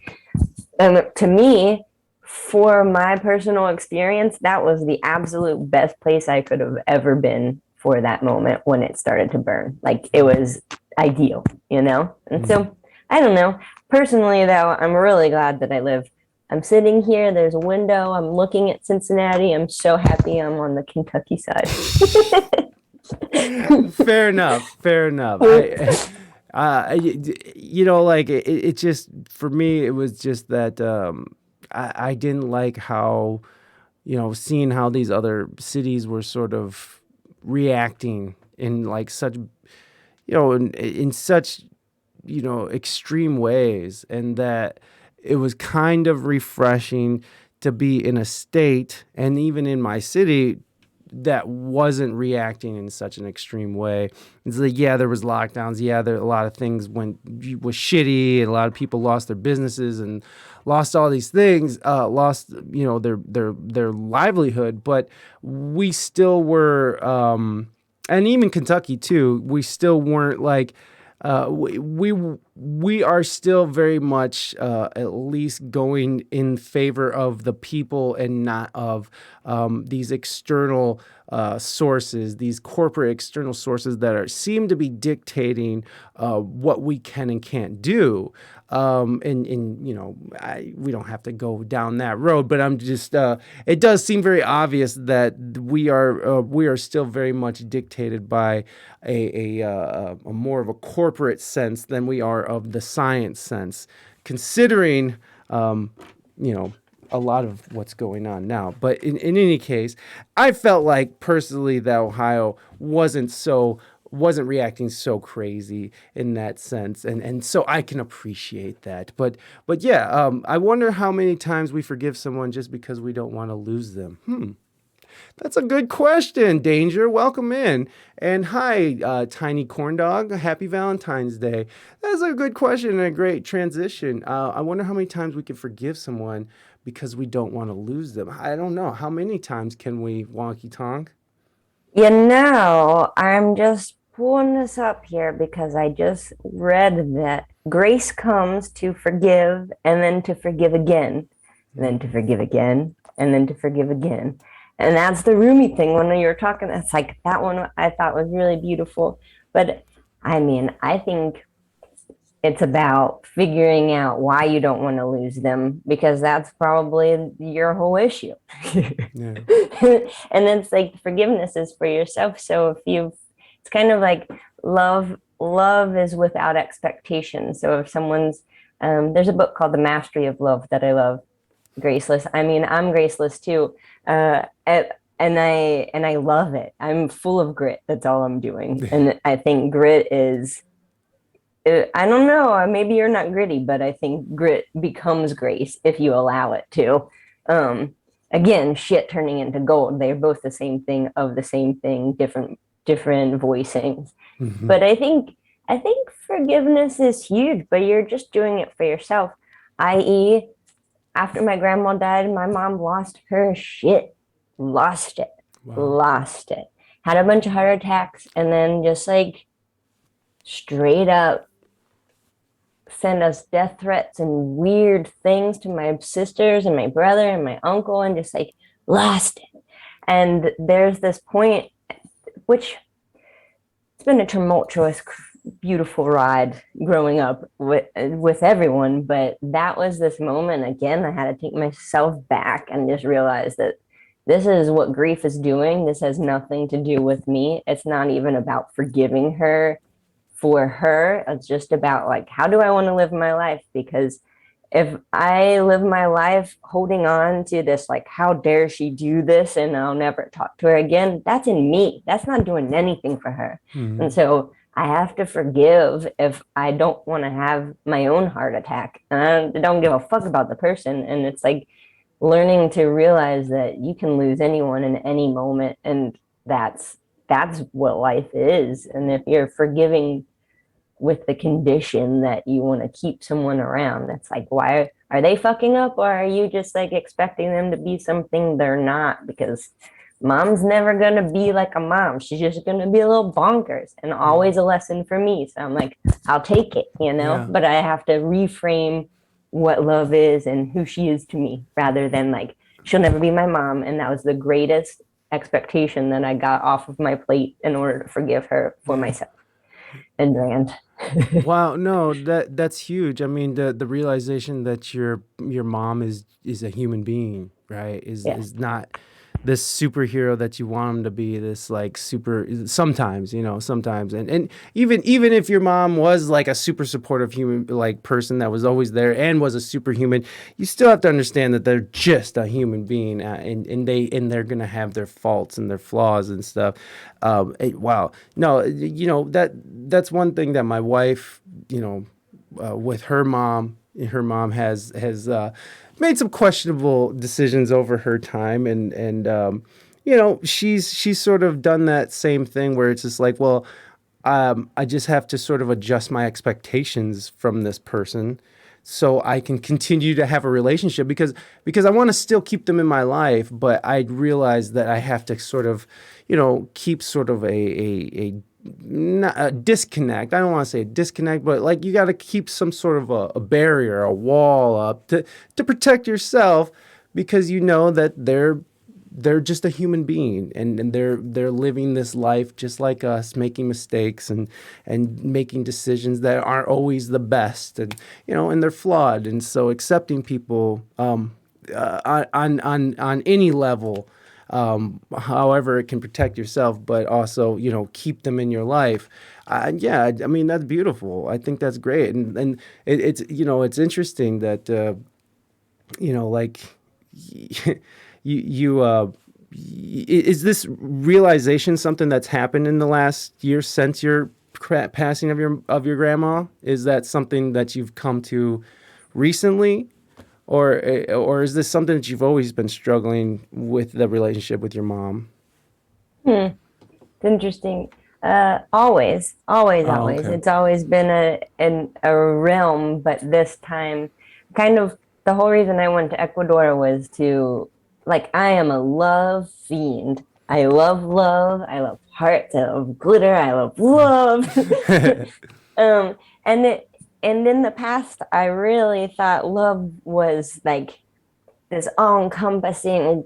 to me, for my personal experience, that was the absolute best place I could have ever been for that moment when it started to burn. Like, it was ideal. And so, I don't know. Personally, though, I'm really glad that I'm sitting here. There's a window. I'm looking at Cincinnati. I'm so happy I'm on the Kentucky side. Fair enough. Fair enough. Like it just, for me, it was just that I didn't like how, seeing how these other cities were sort of reacting in like such, in such, extreme ways, and that it was kind of refreshing to be in a state and even in my city that wasn't reacting in such an extreme way. It's like, yeah, there was lockdowns. Yeah, there a lot of things was shitty, and a lot of people lost their businesses and lost all these things, lost their livelihood. But we still were, and even Kentucky too. We still weren't like. We are still very much at least going in favor of the people and not of these external sources, these corporate external sources that seem to be dictating what we can and can't do. We don't have to go down that road, but I'm just it does seem very obvious that we are still very much dictated by a more of a corporate sense than we are of the science sense, considering a lot of what's going on now. But in any case, I felt like personally that Ohio wasn't reacting so crazy in that sense, and so I can appreciate that. But yeah, I wonder how many times we forgive someone just because we don't want to lose them. That's a good question, Danger. Welcome in. And hi, Tiny Corn Dog. Happy Valentine's Day. That's a good question and a great transition. I wonder how many times we can forgive someone because we don't want to lose them. I don't know. How many times can we, Wonky Tonk? I'm just pulling this up here because I just read that grace comes to forgive and then to forgive again, and then to forgive again, and then to forgive again. And that's the Rumi thing when you were talking. It's like that one I thought was really beautiful. But I mean, I think it's about figuring out why you don't want to lose them, because that's probably your whole issue. Yeah. And it's like forgiveness is for yourself. So it's kind of like love is without expectation. So if someone's, there's a book called The Mastery of Love that I love. Graceless. I mean, I'm graceless too. And I love it. I'm full of grit. That's all I'm doing. And I think grit is, I don't know, maybe you're not gritty, but I think grit becomes grace if you allow it to. Again, shit turning into gold. They're both the same thing of the same thing, different voicings. Mm-hmm. But I think forgiveness is huge, but you're just doing it for yourself. I.e., after my grandma died, my mom lost her shit. Lost it. Wow. Lost it. Had a bunch of heart attacks, and then just like straight up send us death threats and weird things to my sisters and my brother and my uncle, and just like lost it. And there's this point, which it's been a tumultuous, beautiful ride growing up with everyone, but that was this moment again. I had to take myself back and just realize that this is what grief is doing. This has nothing to do with me. It's not even about forgiving her for her. It's just about like, how do I want to live my life? Because if I live my life holding on to this, like, how dare she do this and I'll never talk to her again, that's in me. That's not doing anything for her. Mm-hmm. And so I have to forgive if I don't want to have my own heart attack. And I don't give a fuck about the person. And it's like learning to realize that you can lose anyone in any moment. And that's what life is. And if you're forgiving with the condition that you want to keep someone around, that's like, why are they fucking up? Or are you just like expecting them to be something they're not? Because mom's never going to be like a mom. She's just going to be a little bonkers, and always a lesson for me. So I'm like, I'll take it, Yeah. but I have to reframe what love is and who she is to me, rather than like, she'll never be my mom. And that was the greatest expectation that I got off of my plate in order to forgive her for myself. And Rand. Wow, no, that's huge. I mean, the realization that your mom is a human being, right? Is not this superhero that you want him to be, this like super sometimes, and even if your mom was like a super supportive human like person that was always there and was a superhuman, you still have to understand that they're just a human being, and they're gonna have their faults and their flaws and stuff. Wow, no, that's one thing that my wife, with her mom has made some questionable decisions over her time, and she's sort of done that same thing where it's just like, well, I just have to sort of adjust my expectations from this person so I can continue to have a relationship because I want to still keep them in my life, but I realize that I have to sort of, keep sort of a not a disconnect. I don't want to say a disconnect, but like you got to keep some sort of a barrier, a wall up to protect yourself because you know that they're just a human being and they're living this life just like us, making mistakes and making decisions that aren't always the best, and they're flawed, and so accepting people on any level, however it can protect yourself but also keep them in your life. Yeah, I mean that's beautiful. I think that's great, and it's interesting that like you is this realization something that's happened in the last year since your passing of your grandma? Is that something that you've come to recently, or is this something that you've always been struggling with, the relationship with your mom? Hmm. It's interesting. Always, always, Oh, always. okay. It's always been a realm, but this time, kind of the whole reason I went to Ecuador was to, like, I am a love fiend. I love love. I love hearts. I love glitter. I love love. um, and in the past, I really thought love was like this all-encompassing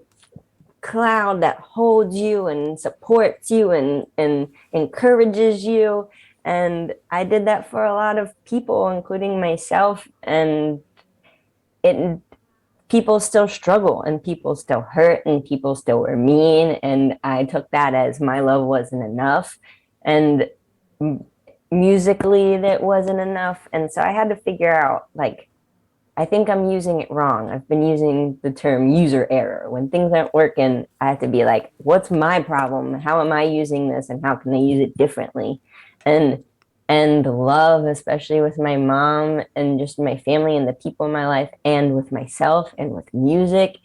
cloud that holds you and supports you and encourages you. And I did that for a lot of people, including myself. And it people still struggle and people still hurt and people still were mean. And I took that as my love wasn't enough. And musically, that wasn't enough. And so I had to figure out, like, I think I'm using it wrong. I've been using the term user error. When things aren't working, I have to be like, what's my problem? How am I using this and how can I use it differently? And and love, especially with my mom and just my family and the people in my life and with myself and with music,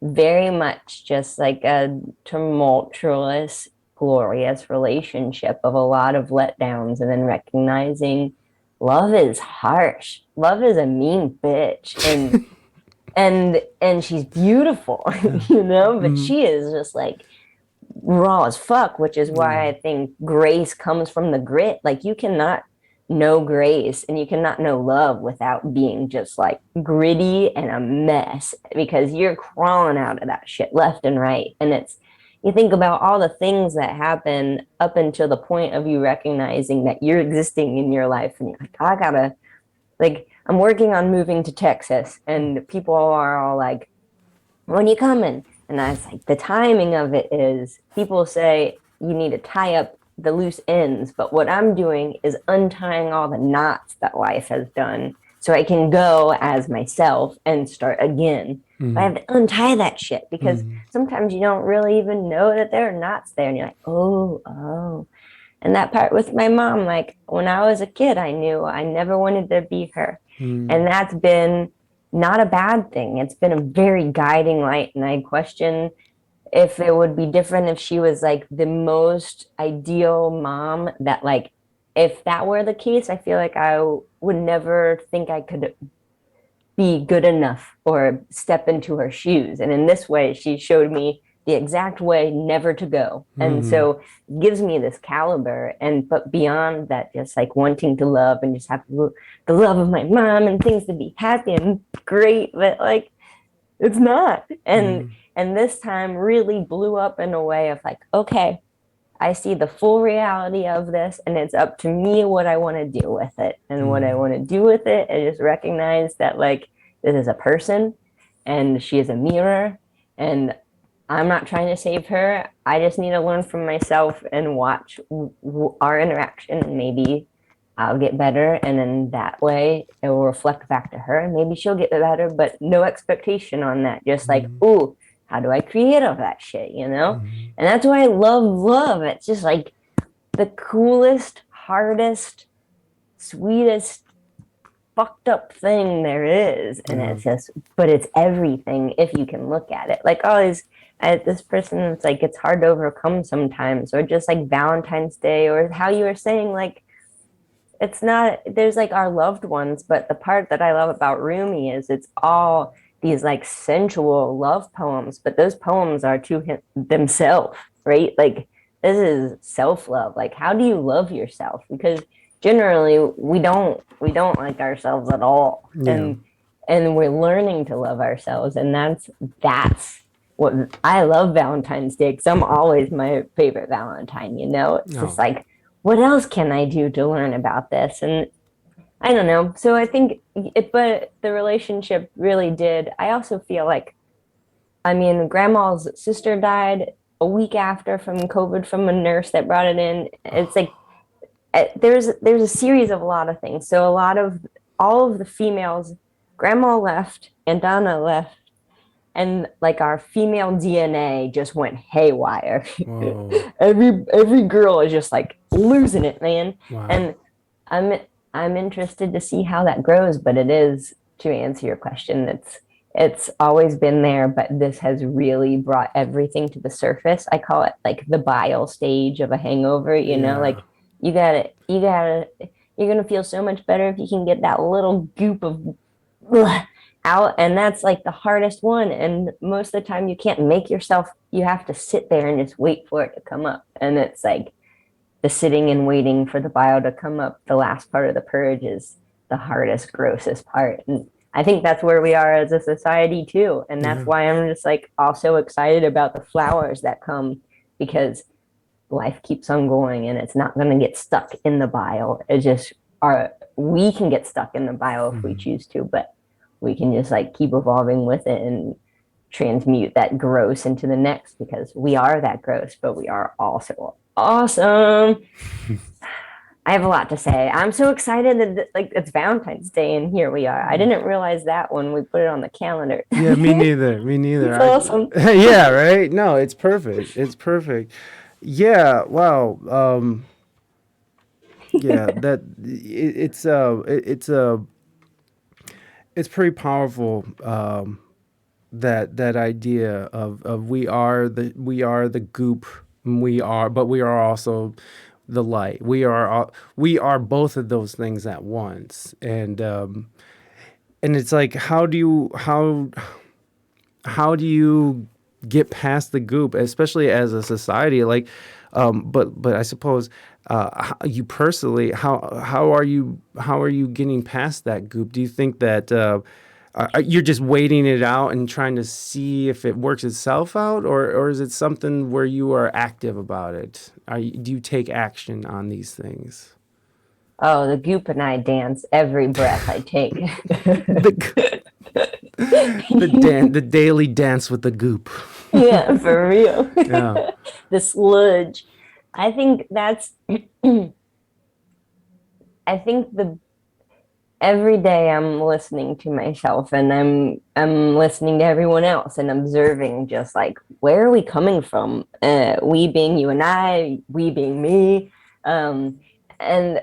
very much just like a tumultuous, glorious relationship of a lot of letdowns and then recognizing love is harsh. Love is a mean bitch and she's beautiful, but Mm, she is just like raw as fuck, which is yeah. why I think grace comes from the grit. Like you cannot know grace and you cannot know love without being just like gritty and a mess because you're crawling out of that shit left and right. And it's you think about all the things that happen up until the point of you recognizing that you're existing in your life and you're like, I gotta like I'm working on moving to Texas and people are all like, when you coming? And I was like, the timing of it is people say you need to tie up the loose ends, but what I'm doing is untying all the knots that life has done so I can go as myself and start again. But I Mm, have to untie that shit because mm, sometimes you don't really even know that there are knots there. And you're like, oh, oh. And that part with my mom, like when I was a kid, I knew I never wanted to be her. mm, And that's been not a bad thing. It's been a very guiding light. And I question if it would be different if she was like the most ideal mom that, like, if that were the case, I feel like I would never think I could be good enough or step into her shoes. And in this way, she showed me the exact way never to go. And mm, so it gives me this caliber. And but beyond that, just like wanting to love and just have the love of my mom and things to be happy and great, but like it's not. mm, And this time really blew up in a way of like, okay, I see the full reality of this, and it's up to me what I want to do with it. And what I mm, want to do with it is just recognize that, like, this is a person and she is a mirror, and I'm not trying to save her. I just need to learn from myself and watch our interaction, and maybe I'll get better. And then that way it will reflect back to her, and maybe she'll get better, but no expectation on that. Just like, mm, ooh, how do I create of that shit, mm, And that's why I love love. It's just like the coolest, hardest, sweetest, fucked up thing there is. And yeah. it's just, but it's everything if you can look at it. Like all these, this person, it's like it's hard to overcome sometimes, or just like Valentine's Day, or how you were saying, like it's not, there's like our loved ones, but the part that I love about Rumi is it's all these like sensual love poems, but those poems are to him themselves, right? Like this is self-love. Like how do you love yourself? Because generally we don't like ourselves at all. Yeah. And we're learning to love ourselves, and that's what I love Valentine's Day, because I'm always my favorite Valentine, you know? It's just Oh. like, what else can I do to learn about this? And I don't know. So I think it, but the relationship really did. I also feel like, I mean, grandma's sister died a week after from COVID from a nurse that brought it in. It's like there's a series of a lot of things. So a lot of all of the females, grandma left and Donna left, and like our female DNA just went haywire. Whoa. Every girl is just like losing it, man. Wow. And I'm I'm interested to see how that grows, but it is, to answer your question, it's always been there, but this has really brought everything to the surface. I call it like the bile stage of a hangover, you know, Yeah. like you're gonna feel so much better if you can get that little goop of out, and that's like the hardest one, and most of the time you can't make yourself, you have to sit there and just wait for it to come up, and it's like the sitting and waiting for the bile to come up, the last part of the purge, is the hardest, grossest part. And I think that's where we are as a society too, and that's Yeah. why I'm just like also excited about the flowers that come, because life keeps on going and it's not going to get stuck in the bile. It just are, we can get stuck in the bile if we Mhm. choose to, but we can just like keep evolving with it and transmute that gross into the next, because we are that gross, but we are also awesome. I have a lot to say. I'm so excited that like it's Valentine's Day and here we are. I didn't realize that when we put it on the calendar. Yeah, me neither. Me neither. It's awesome. Yeah, right? No, it's perfect. It's perfect. Yeah, wow. Yeah, that it's pretty powerful. That idea of we are the goop, but we are also the light. We are both of those things at once, and it's like how do you get past the goop, especially as a society? Like, but I suppose you personally, how are you getting past that goop? Do you think that you're just waiting it out and trying to see if it works itself out, or is it something where you are active about it? Do you take action on these things? Oh, the goop and I dance every breath I take. the the daily dance with the goop. Yeah, for real. Yeah. The sludge. I think that's I think the every day I'm listening to myself, and I'm listening to everyone else and observing, just like, where are we coming from? We being you and I, we being me. And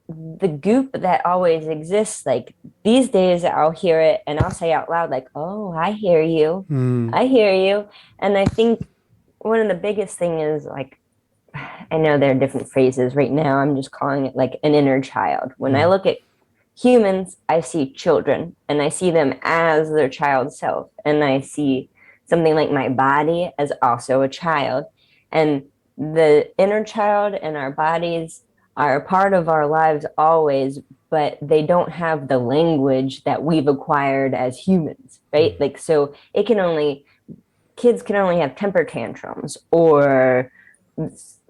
the goop that always exists, like these days I'll hear it and I'll say out loud, like, oh, I hear you. Hmm. I hear you. And I think one of the biggest thing is like, I know there are different phrases right now. I'm just calling it like an inner child. When I Hmm. look at humans, I see children and I see them as their child self. And I see something like my body as also a child. And the inner child and our bodies are a part of our lives always, but they don't have the language that we've acquired as humans, right? Like, so kids can only have temper tantrums or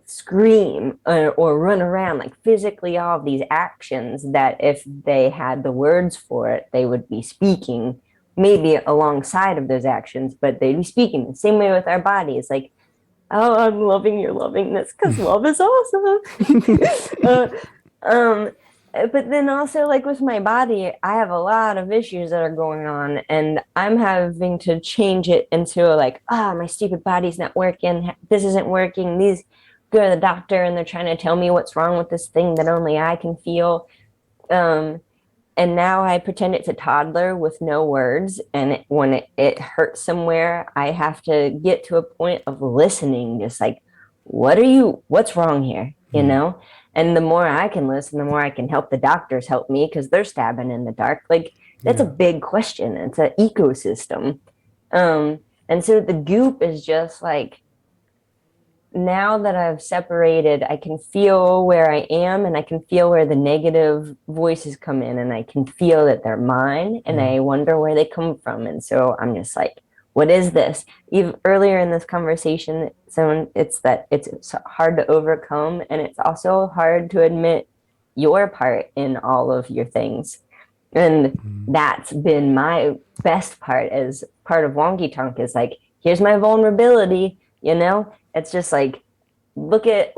scream or run around, like physically all of these actions that if they had the words for it, they would be speaking maybe alongside of those actions, but they'd be speaking the same way with our bodies. Like, oh, I'm loving your lovingness because love is awesome. uh, um, but then also, like with my body, I have a lot of issues that are going on, and I'm having to change it into like, ah, oh, my stupid body's not working. This isn't working. These go to the doctor, and they're trying to tell me what's wrong with this thing that only I can feel. Um, and now I pretend it's a toddler with no words. And when it hurts somewhere, I have to get to a point of listening, just like, what's wrong here? You Mm. know? And the more I can listen, the more I can help the doctors help me because they're stabbing in the dark. Like, that's a Yeah. big question. It's an ecosystem. And so the goop is just like, now that I've separated, I can feel where I am and I can feel where the negative voices come in and I can feel that they're mine and Mm. I wonder where they come from. And so I'm just like, what is this? Even earlier in this conversation, someone it's that it's hard to overcome and it's also hard to admit your part in all of your things. And Mm. that's been my best part as part of Wonky Tonk is like, here's my vulnerability, you know? It's just like, look at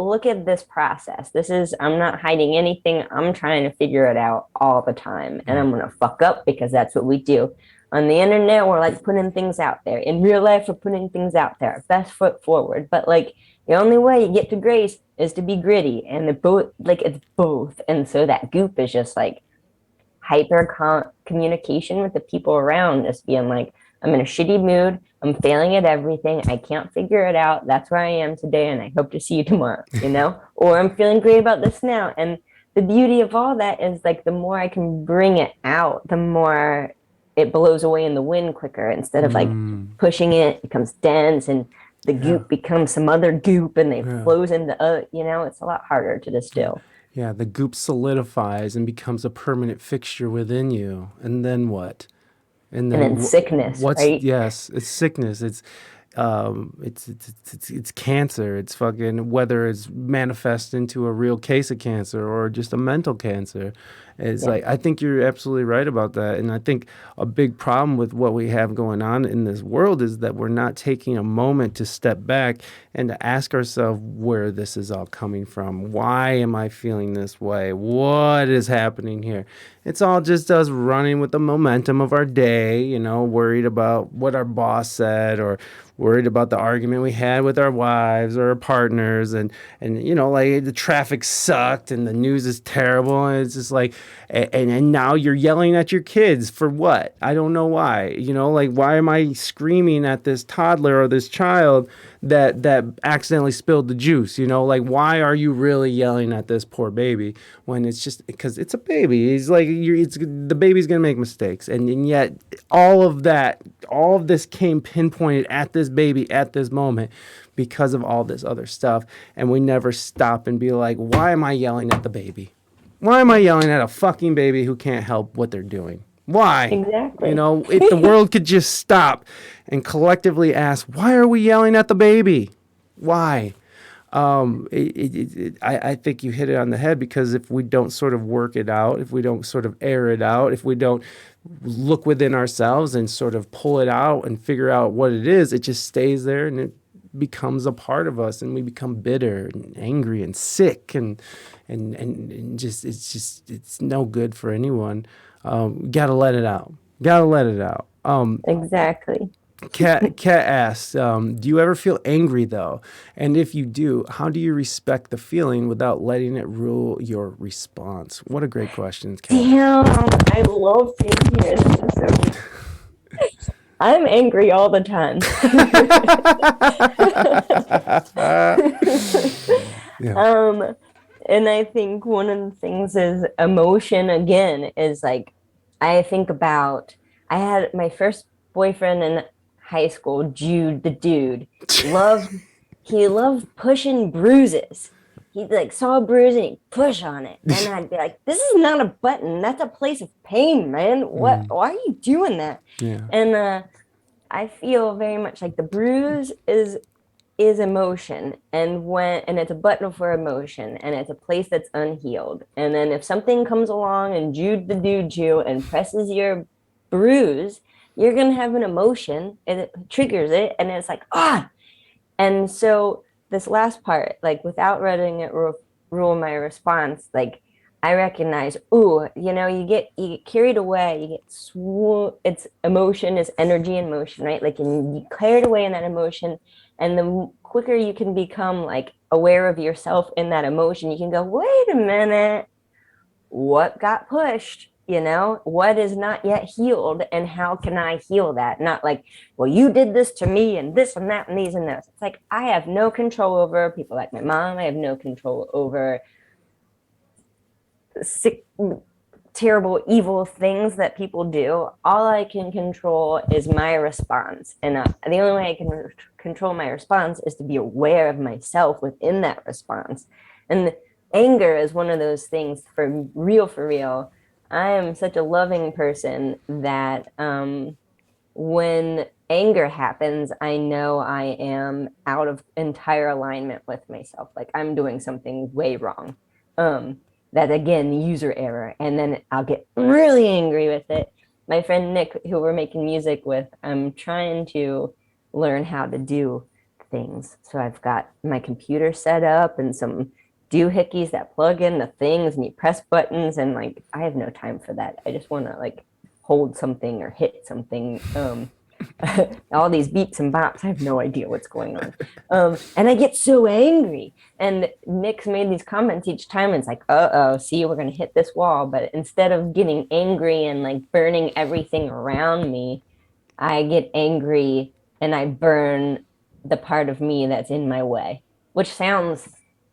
this process. This is I'm not hiding anything. I'm trying to figure it out all the time. And Mm. I'm gonna fuck up because that's what we do. On the internet, we're like putting things out there. In real life, we're putting things out there. Best foot forward. But like the only way you get to grace is to be gritty. And the both like it's both. And so that goop is just like hyper communication with the people around, just being like, I'm in a shitty mood. I'm failing at everything. I can't figure it out. That's where I am today. And I hope to see you tomorrow, you know? Or I'm feeling great about this now. And the beauty of all that is like the more I can bring it out, the more it blows away in the wind quicker instead of like Mm. pushing it, becomes dense and the Yeah. goop becomes some other goop and it Yeah. flows into, it's a lot harder to Yeah. distill. Yeah, the goop solidifies and becomes a permanent fixture within you. And then what? And And then then sickness, what's right? yes, it's sickness. It's cancer. It's fucking whether it's manifest into a real case of cancer or just a mental cancer. It's Yeah. like I think you're absolutely right about that, and I think a big problem with what we have going on in this world is that we're not taking a moment to step back and to ask ourselves where this is all coming from. Why am I feeling this way? What is happening here? It's all just us running with the momentum of our day, worried about what our boss said or worried about the argument we had with our wives or our partners and like the traffic sucked and the news is terrible and it's just like and now you're yelling at your kids for what? I don't know why. Like why am I screaming at this toddler or this child that accidentally spilled the juice? Like why are you really yelling at this poor baby when it's just because it's a baby? He's like the baby's gonna make mistakes, and yet all of this came pinpointed at this baby at this moment because of all this other stuff, and we never stop and be like, why am I yelling at the baby? Why am I yelling at a fucking baby who can't help what they're doing? Why? Exactly. If the world could just stop and collectively ask, why are we yelling at the baby? Why? I think you hit it on the head because if we don't sort of work it out, if we don't sort of air it out, if we don't look within ourselves and sort of pull it out and figure out what it is, it just stays there and it becomes a part of us and we become bitter and angry and sick and just it's no good for anyone. Gotta let it out. Gotta let it out. Exactly. Kat asks, do you ever feel angry though? And if you do, how do you respect the feeling without letting it rule your response? What a great question, Kat. Damn, I love being here. This is so I'm angry all the time. Yeah. um, and I think one of the things is emotion again is like I think about I had my first boyfriend in high school, Jude the dude. Loved he loved pushing bruises. He like saw a bruise and he'd push on it. And I'd be like, this is not a button. That's a place of pain, man. What Mm, why are you doing that? yeah. And I feel very much like the bruise is emotion and it's a button for emotion and it's a place that's unhealed. And then if something comes along and Jude the dude you and presses your bruise, you're gonna have an emotion and it triggers it and it's like and so this last part, like without letting it rule my response, like I recognize, you get carried away, you get it's emotion is energy and motion, right? Like and you carried away in that emotion, and the quicker you can become like aware of yourself in that emotion, you can go, wait a minute, what got pushed? what is not yet healed and how can I heal that? Not like, well, you did this to me and this and that and these and this. It's like, I have no control over people like my mom. I have no control over sick, terrible, evil things that people do. All I can control is my response. And the only way I can control my response is to be aware of myself within that response. And anger is one of those things for real, for real. I am such a loving person that when anger happens, I know I am out of entire alignment with myself. Like I'm doing something way wrong. Um, that again, user error. And then I'll get really angry with it. My friend Nick, who we're making music with, I'm trying to learn how to do things. So I've got my computer set up and some doohickeys that plug in the things and you press buttons and like I have no time for that. I just want to like hold something or hit something. All these beeps and bops, I have no idea what's going on. And I get so angry. And Nick's made these comments each time. And it's like, uh-oh, see, we're going to hit this wall. But instead of getting angry and like burning everything around me, I get angry and I burn the part of me that's in my way, which sounds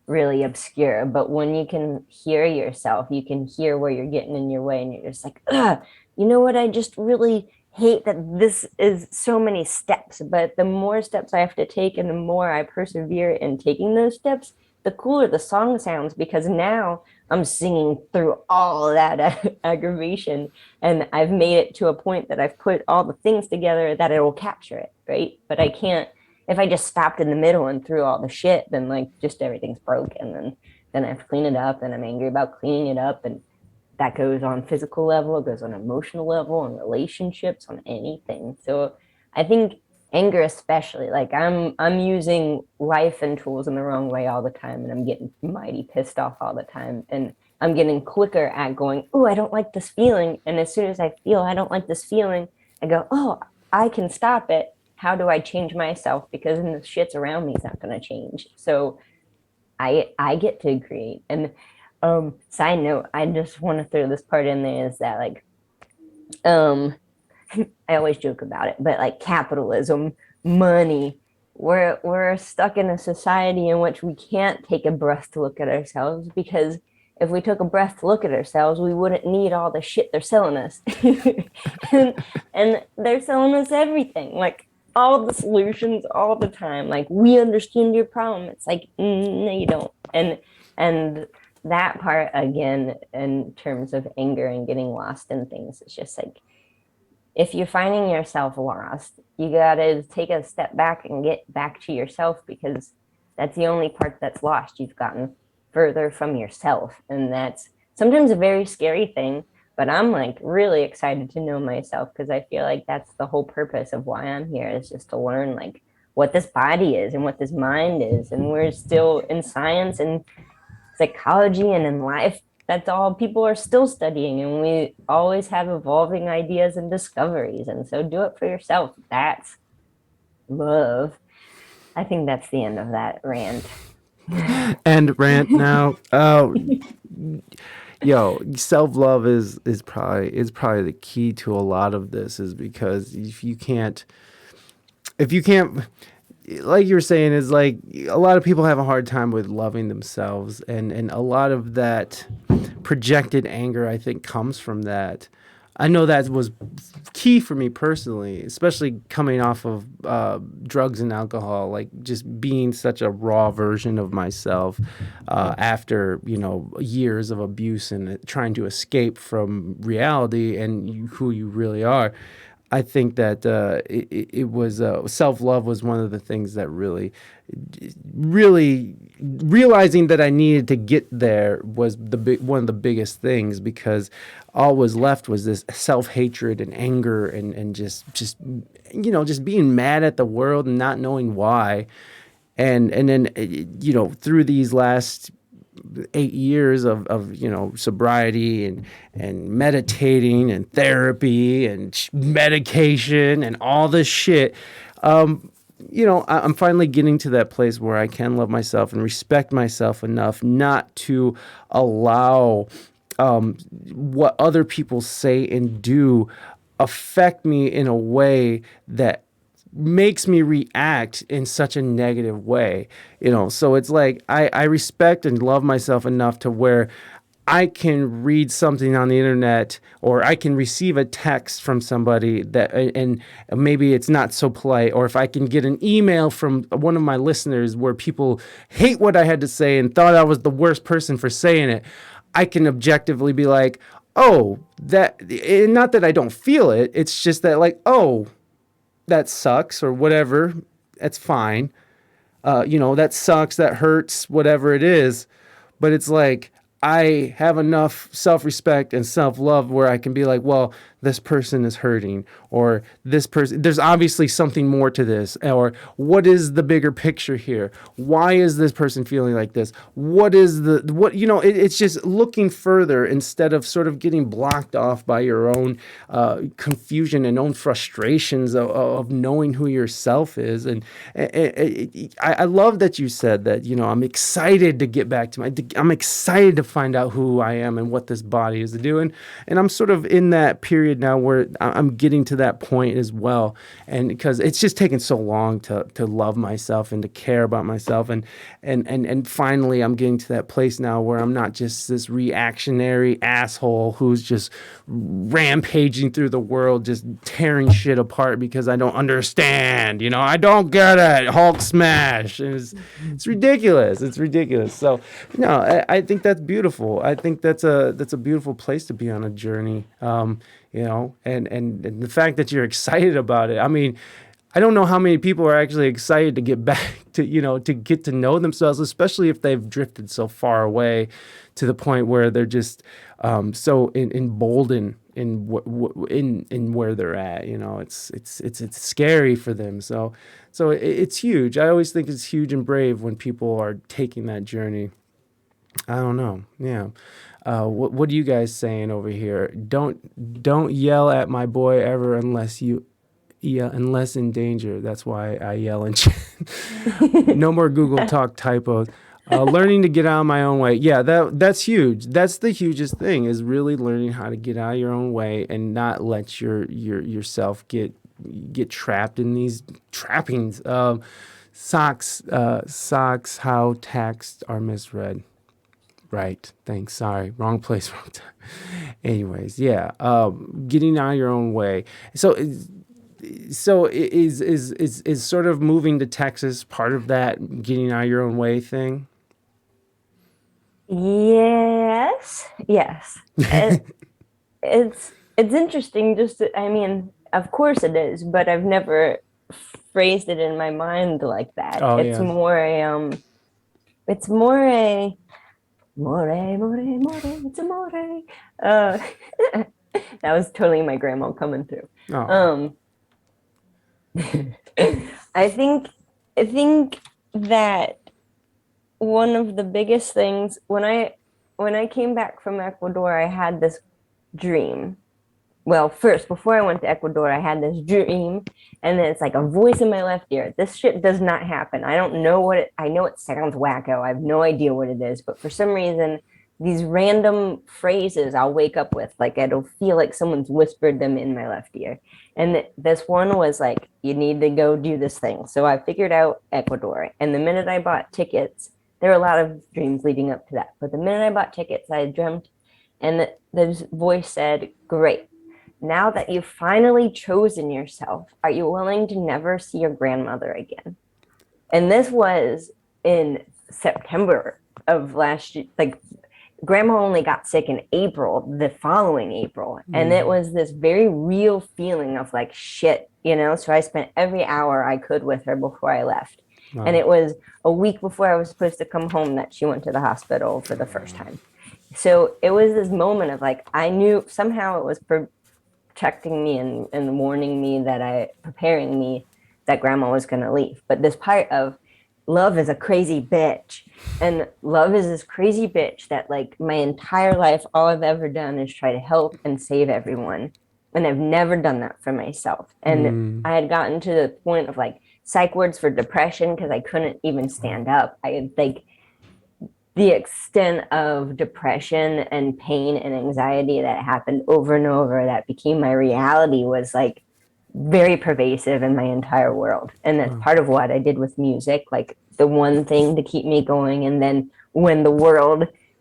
really obscure. But when you can hear yourself, you can hear where you're getting in your way and you're just like, ugh, you know what? I just really hate that this is so many steps, but the more steps I have to take and the more I persevere in taking those steps, the cooler the song sounds because now I'm singing through all that aggravation and I've made it to a point that I've put all the things together that it will capture it, right? But I can't, if I just stopped in the middle and threw all the shit, then like just everything's broken. Then I have to clean it up and I'm angry about cleaning it up. And that goes on physical level, it goes on emotional level, on relationships, on anything. So I think anger especially, like I'm using life and tools in the wrong way all the time and I'm getting mighty pissed off all the time. And I'm getting quicker at going, oh, I don't like this feeling. And as soon as I feel I don't like this feeling, I go, oh, I can stop it. How do I change myself? Because then the shits around me is not going to change. So I get to create. And side note, I just want to throw this part in there is that like um I always joke about it, but like capitalism, money, we're stuck in a society in which we can't take a breath to look at ourselves because if we took a breath to look at ourselves, we wouldn't need all the shit they're selling us. and, and they're selling us everything, like all the solutions all the time. Like we understand your problem. It's like, no, you don't. And that part again, in terms of anger and getting lost in things, it's just like if you're finding yourself lost, you got to take a step back and get back to yourself because that's the only part that's lost. You've gotten further from yourself. And that's sometimes a very scary thing. But I'm like really excited to know myself because I feel like that's the whole purpose of why I'm here is just to learn like what this body is and what this mind is. And we're still in science and psychology and in life, that's all people are still studying. And we always have evolving ideas and discoveries. And so do it for yourself. That's love. I think that's the end of that rant. And rant now. Oh, yo, self-love is probably the key to a lot of this is because if you can't like you were saying is like a lot of people have a hard time with loving themselves and a lot of that projected anger I think comes from that. I know that was key for me personally, especially coming off of drugs and alcohol, like just being such a raw version of myself after, years of abuse and trying to escape from reality and who you really are. I think that it was self love was one of the things that really realizing that I needed to get there was one of the biggest things because all was left was this self hatred and anger and just being mad at the world and not knowing why, and then through these last 8 years of sobriety and meditating and therapy and medication and all this shit. I'm finally getting to that place where I can love myself and respect myself enough not to allow what other people say and do affect me in a way that makes me react in such a negative way, so it's like I respect and love myself enough to where I can read something on the internet, or I can receive a text from somebody that, and maybe it's not so polite, or if I can get an email from one of my listeners where people hate what I had to say and thought I was the worst person for saying it, I can objectively be like, oh, that, and not that I don't feel it. It's just that, like, oh, that sucks or whatever. That's fine. That sucks, that hurts, whatever it is. But it's like, I have enough self-respect and self-love where I can be like, well, this person is hurting, or this person, there's obviously something more to this, or what is the bigger picture here? Why is this person feeling like this? It's just looking further instead of sort of getting blocked off by your own confusion and own frustrations of knowing who yourself is. And I love that you said that, I'm excited to get back to I'm excited to find out who I am and what this body is doing. And I'm sort of in that period now where I'm getting to that point as well. And because it's just taken so long to love myself and to care about myself. And finally I'm getting to that place now where I'm not just this reactionary asshole who's just rampaging through the world, just tearing shit apart because I don't understand. I don't get it. Hulk smash. It's ridiculous. It's ridiculous. So I think that's beautiful. I think that's a beautiful place to be on a journey. And the fact that you're excited about it. I mean, I don't know how many people are actually excited to get back to, to get to know themselves, especially if they've drifted so far away to the point where they're just so emboldened in where they're at. It's scary for them. So it's huge. I always think it's huge and brave when people are taking that journey. I don't know. Yeah. What are you guys saying over here? Don't yell at my boy ever unless in danger. That's why I yell and no more Google Talk typos. Learning to get out of my own way. Yeah, that's huge. That's the hugest thing, is really learning how to get out of your own way and not let yourself get trapped in these trappings. Socks, how texts are misread. Right. Thanks. Sorry. Wrong place, wrong time. Anyways, yeah. Getting out of your own way. So is sort of moving to Texas part of that getting out of your own way thing? Yes. It's interesting. I mean, of course it is, but I've never phrased it in my mind like that. Oh It's yeah. more a it's more a it's a more. Uh, that was totally my grandma coming through. Oh. Um, I think I think that one of the biggest things when I came back from Ecuador, I had this dream. Well, first, before I went to Ecuador, I had this dream, and then it's like a voice in my left ear. This shit does not happen. I don't know what I know it sounds wacko. I have no idea what it is, but for some reason, these random phrases I'll wake up with, like it'll feel like someone's whispered them in my left ear. And this one was like, you need to go do this thing. So I figured out Ecuador. And the minute I bought tickets, there were a lot of dreams leading up to that. But the minute I bought tickets, I dreamt, and the voice said, great. Now that you've finally chosen yourself, are you willing to never see your grandmother again? And this was in September of last year. Like, grandma only got sick in April, the following April. And it was this very real feeling of like, shit, So I spent every hour I could with her before I left. Wow. And it was a week before I was supposed to come home that she went to the hospital for the first time. So it was this moment of like, I knew somehow it was protecting me and warning me preparing me that grandma was going to leave. But this part of love is a crazy bitch, and love is this crazy bitch that like my entire life, all I've ever done is try to help and save everyone. And I've never done that for myself. And I had gotten to the point of like psych wards for depression because I couldn't even stand up. I had like the extent of depression and pain and anxiety that happened over and over that became my reality was like very pervasive in my entire world. And that's Wow. part of what I did with music, like the one thing to keep me going. And then when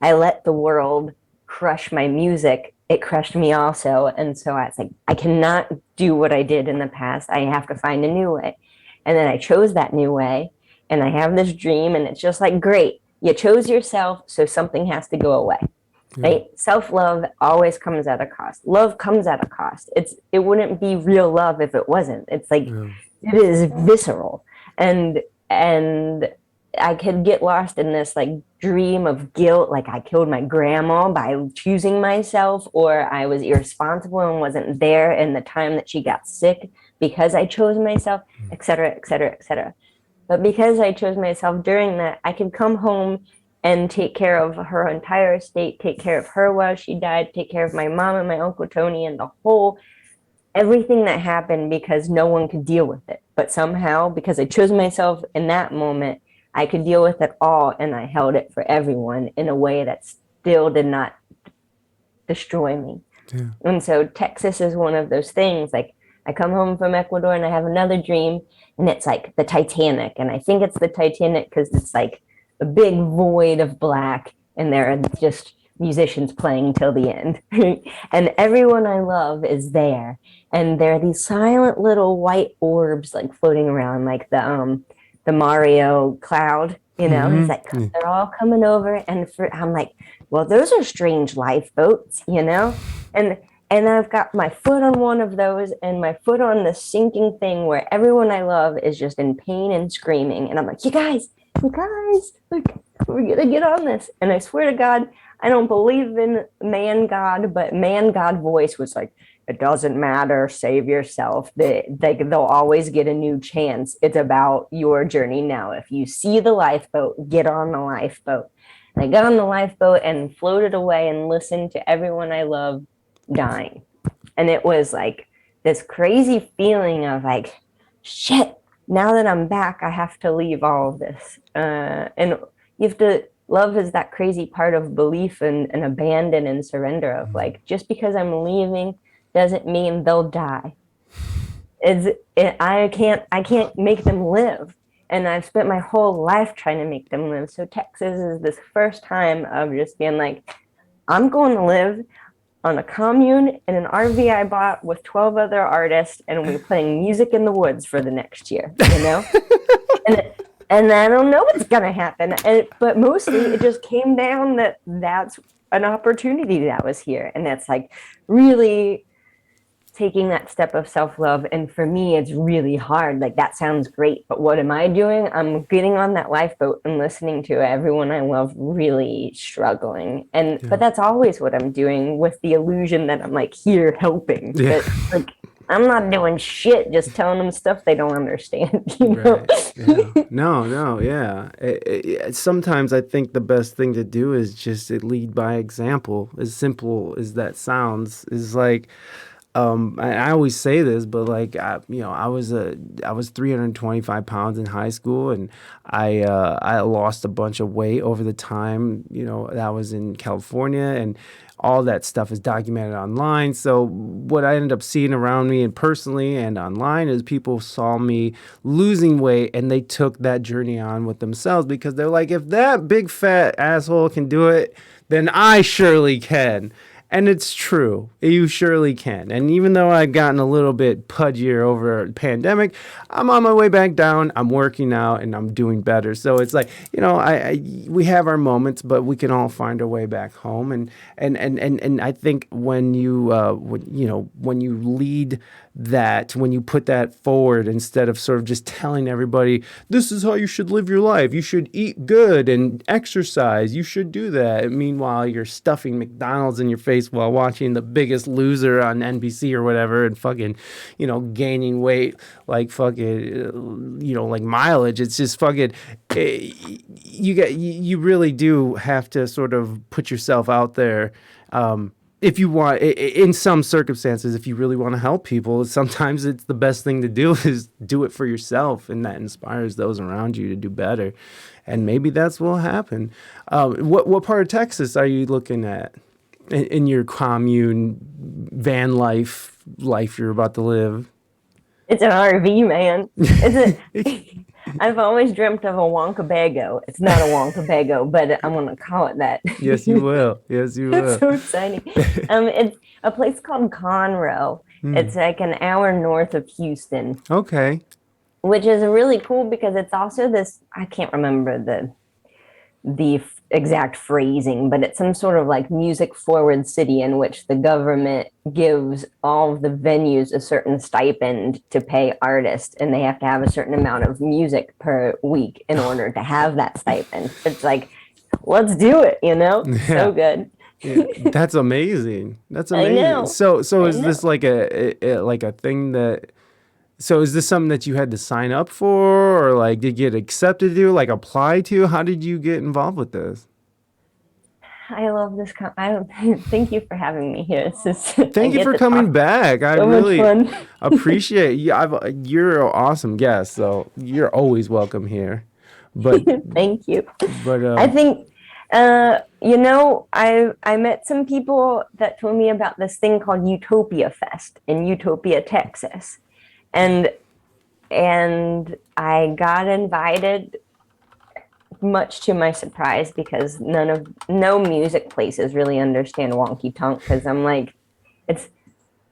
I let the world crush my music, it crushed me also. And so I was like, I cannot do what I did in the past. I have to find a new way. And then I chose that new way. And I have this dream, and it's just like, great, you chose yourself, so something has to go away. Yeah. Right? Self-love always comes at a cost. Love comes at a cost. It wouldn't be real love if it wasn't. It's like Yeah. it is visceral. And I could get lost in this like dream of guilt, like I killed my grandma by choosing myself, or I was irresponsible and wasn't there in the time that she got sick because I chose myself, et cetera, et cetera, et cetera. But because I chose myself during that, I could come home and take care of her entire estate, take care of her while she died, take care of my mom and my Uncle Tony and the whole everything that happened because no one could deal with it. But somehow, because I chose myself in that moment, I could deal with it all, and I held it for everyone in a way that still did not destroy me. Yeah. And so Texas is one of those things. Like I come home from Ecuador and I have another dream, and it's like the Titanic. And I think it's the Titanic because it's like a big void of black, and there are just musicians playing till the end. And everyone I love is there. And there are these silent little white orbs like floating around, like the Mario cloud, he's like, Yeah. they're all coming over. And I'm like, well, those are strange lifeboats, And and I've got my foot on one of those and my foot on the sinking thing where everyone I love is just in pain and screaming. And I'm like, you guys, like, we're gonna get on this. And I swear to God, I don't believe in man God, but man God voice was like, it doesn't matter, save yourself. They'll always get a new chance. It's about your journey now. If you see the lifeboat, get on the lifeboat. And I got on the lifeboat and floated away and listened to everyone I love dying. And it was like this crazy feeling of like, shit, now that I'm back, I have to leave all of this. And you have to, love is that crazy part of belief and abandon and surrender of like, just because I'm leaving doesn't mean they'll die. I can't make them live. And I've spent my whole life trying to make them live. So Texas is this first time of just being like, I'm going to live on a commune in an RV I bought with 12 other artists, and we're playing music in the woods for the next year, and I don't know what's gonna happen. But mostly it just came down that that's an opportunity that was here, and that's like really taking that step of self-love. And for me, it's really hard. Like that sounds great, but what am I doing? I'm getting on that lifeboat and listening to everyone I love really struggling. But that's always what I'm doing, with the illusion that I'm like here helping. Yeah. But like I'm not doing shit, just telling them stuff they don't understand, Right. Yeah. No, yeah. Sometimes I think the best thing to do is just lead by example. As simple as that sounds, is like, I always say this, but like, I was 325 pounds in high school, and I lost a bunch of weight over the time, that I was in California, and all that stuff is documented online. So what I ended up seeing around me and personally and online is people saw me losing weight, and they took that journey on with themselves, because they're like, if that big fat asshole can do it, then I surely can. And it's true. You surely can. And even though I've gotten a little bit pudgier over a pandemic, I'm on my way back down. I'm working out and I'm doing better. So it's like, we have our moments, but we can all find our way back home. And I think when you lead that, when you put that forward, instead of sort of just telling everybody, this is how you should live your life, you should eat good and exercise, you should do that. Meanwhile, you're stuffing McDonald's in your face while watching The Biggest Loser on NBC or whatever, and fucking, gaining weight like fucking, like mileage. It's just fucking, you really do have to sort of put yourself out there, if you want, in some circumstances, if you really want to help people, sometimes it's the best thing to do is do it for yourself, and that inspires those around you to do better. And maybe that's what will happen. What part of Texas are you looking at in your commune van life you're about to live? It's an RV, man. It's a. I've always dreamt of a Wonkabago. It's not a Wonkabago, but I'm gonna call it that. Yes, you will. Yes, you It's will. so exciting. It's a place called Conroe. Hmm. It's like an hour north of Houston, Okay. which is really cool because it's also this. I can't remember the exact phrasing, but it's some sort of like music forward city in which the government gives all of the venues a certain stipend to pay artists, and they have to have a certain amount of music per week in order to have that stipend. It's like, let's do it, you know? Yeah. So good. Yeah, that's amazing. That's I amazing. know. So I is this know. like a thing that so is this something that you had to sign up for, or like did you get accepted to, like apply to? How did you get involved with this? I love this. I thank you for having me here. This is, I Thank you get for to coming talk back. I so much really fun. appreciate you. You're an awesome guest, so you're always welcome here. But Thank you. but I think I met some people that told me about this thing called Utopia Fest in Utopia, Texas. And I got invited, much to my surprise, because no music places really understand Wonky Tonk, because I'm like, it's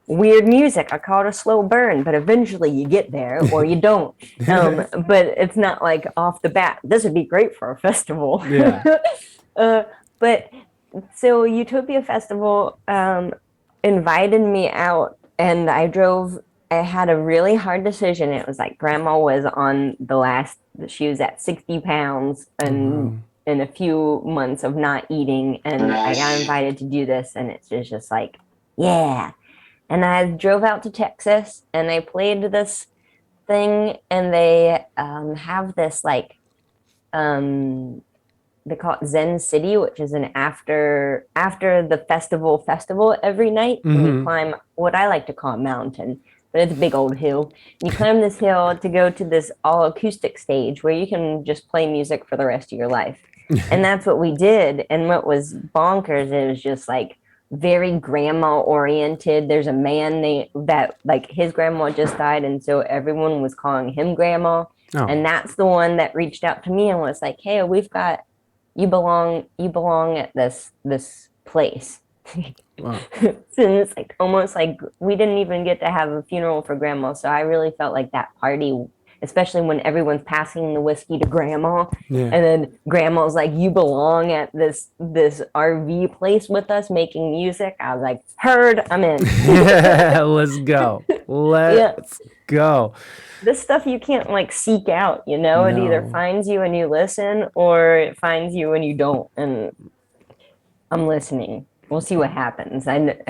weird music. I call it a slow burn, but eventually you get there or you don't. But it's not like off the bat, this would be great for a festival. yeah. uh, but so Utopia Festival invited me out, and I had a really hard decision. It was like grandma was on the last, she was at 60 pounds Oh, and wow. in a few months of not eating. And I got invited to do this, and it's just like, yeah. And I drove out to Texas and I played this thing, and they have this like, um, they call it Zen City, which is an after the festival every night, and you Mm-hmm. climb what I like to call a mountain, but it's a big old hill. You climb this hill to go to this all acoustic stage where you can just play music for the rest of your life. And that's what we did. And what was bonkers, it was just like very grandma oriented. There's a man that like his grandma just died, and so everyone was calling him grandma. Oh, And that's the one that reached out to me and was like, "Hey, we've got you belong at this place." wow. And it's like almost like we didn't even get to have a funeral for grandma. So I really felt like that party, especially when everyone's passing the whiskey to grandma, Yeah. and then grandma's like, "You belong at this RV place with us making music." I was like, "Heard, I'm in." Yeah, let's go. Yeah, Let's go. this stuff you can't like seek out, you know? It either No. finds you and you listen, or it finds you and you don't. And I'm listening. We'll see what happens.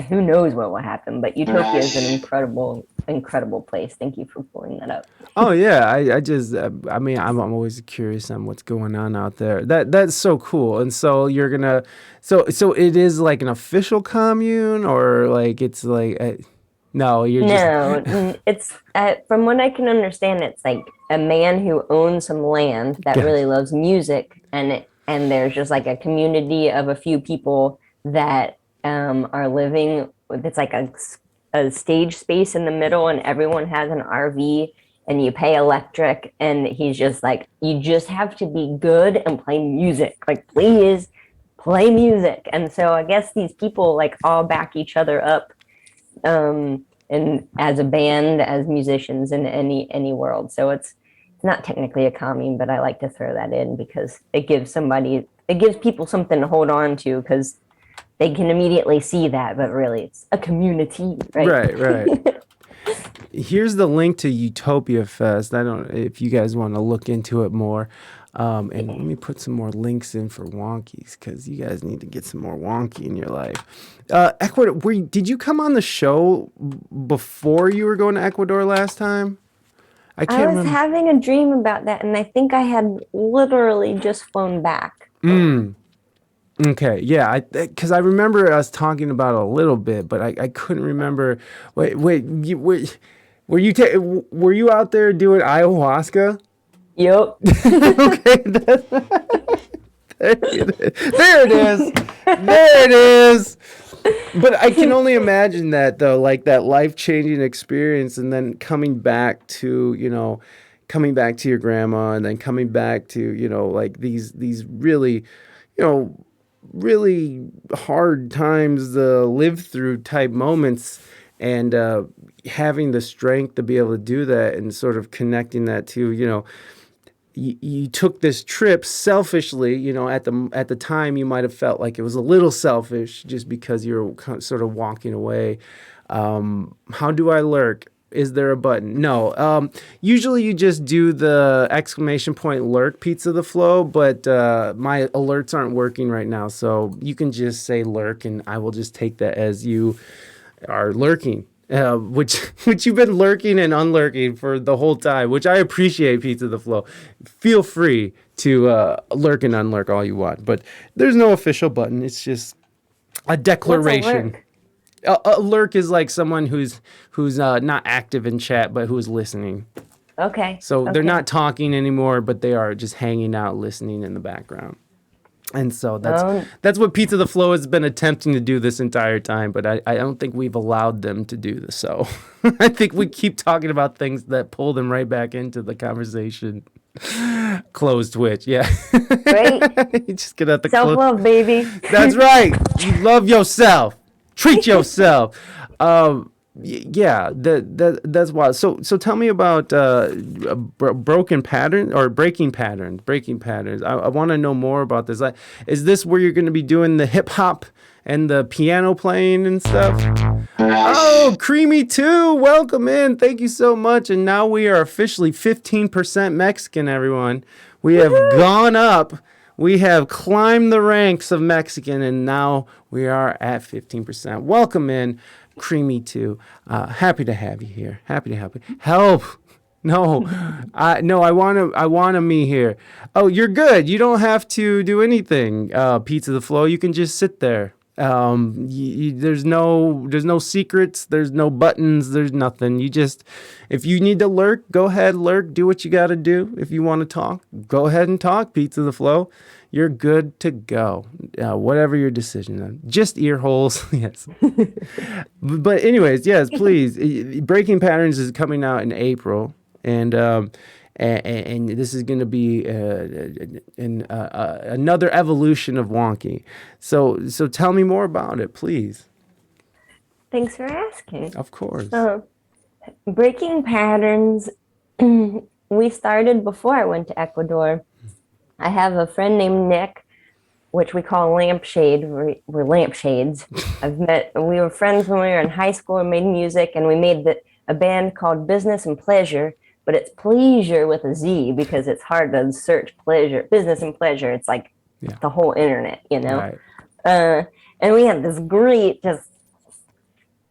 Who knows what will happen, but Utopia is an incredible place. Thank you for pulling that up. Oh yeah, I just I mean I'm always curious on what's going on out there. That's so cool. And so you're gonna so it is like an official commune, or like it's like no, you're just No, it's from what I can understand, it's like a man who owns some land that Gotcha. really loves music, and there's just like a community of a few people that are living. It's like a stage space in the middle, and everyone has an RV, and you pay electric. And he's just like, you just have to be good and play music. Like, please play music. And so I guess these people like all back each other up, and as a band, as musicians in any world. So it's not technically a commune, but I like to throw that in because it gives people something to hold on to, because they can immediately see that, but really it's a community, right? Right, right. Here's the link to Utopia Fest. I don't if you guys want to look into it more. And let me put some more links in for wonkies, because you guys need to get some more wonky in your life. Ecuador, did you come on the show before you were going to Ecuador last time? I I can't was remember. having a dream about that, and I think I had literally just flown back. Mm. Okay, yeah, because I remember us talking about it a little bit, but I couldn't remember. Were you were you out there doing ayahuasca? Yep. Okay, there it is. There it is. But I can only imagine that though, like that life changing experience, and then coming back to coming back to your grandma, and then coming back to like these really you know really hard times to live through type moments, and having the strength to be able to do that, and sort of connecting that to you took this trip selfishly. At the time you might have felt like it was a little selfish just because you're sort of walking away. How do I lurk? Is there a button? No. Usually you just do the exclamation point lurk pizza the flow, but my alerts aren't working right now, so you can just say lurk, and I will just take that as you are lurking. Which you've been lurking and unlurking for the whole time, which I appreciate, Pizza the Flow. Feel free to lurk and unlurk all you want, but there's no official button. It's just a declaration. A lurk is like someone who's not active in chat, but who's listening. Okay. So okay. they're not talking anymore, but they are just hanging out, listening in the background. And so that's what Pizza the Flow has been attempting to do this entire time, but I don't think we've allowed them to do this. So I think we keep talking about things that pull them right back into the conversation. Close Twitch, yeah. Right. You just get at the self-love, baby. That's right. You love yourself. Treat yourself. Yeah, that's wild. So tell me about broken pattern or breaking patterns. Breaking patterns. I want to know more about this. Is this where you're going to be doing the hip hop and the piano playing and stuff? Oh, Creamy too. Welcome in. Thank you so much. And now we are officially 15% Mexican. Everyone, we have gone up. We have climbed the ranks of Mexican, and now we are at 15%. Welcome in. Creamy too. Happy to have you here. Happy to help you. Help. No, I want to me here. Oh, you're good. You don't have to do anything. Pizza the Flow. You can just sit there. There's no secrets. There's no buttons. There's nothing. If you need to lurk, go ahead, lurk. Do what you got to do. If you want to talk, go ahead and talk. Pizza the Flow. You're good to go. Whatever your decision is. Just ear holes. Yes. But anyways, yes, please. Breaking Patterns is coming out in April. And this is going to be another evolution of Wonky. So tell me more about it, please. Thanks for asking. Of course. Breaking Patterns, we started before I went to Ecuador. I have a friend named Nick, which we call Lampshade. We're lampshades. We were friends when we were in high school and made music, and we made a band called Business and Pleasure, but it's pleasure with a Z because it's hard to search pleasure. Business and Pleasure. It's like the whole internet, Right. And we had this great,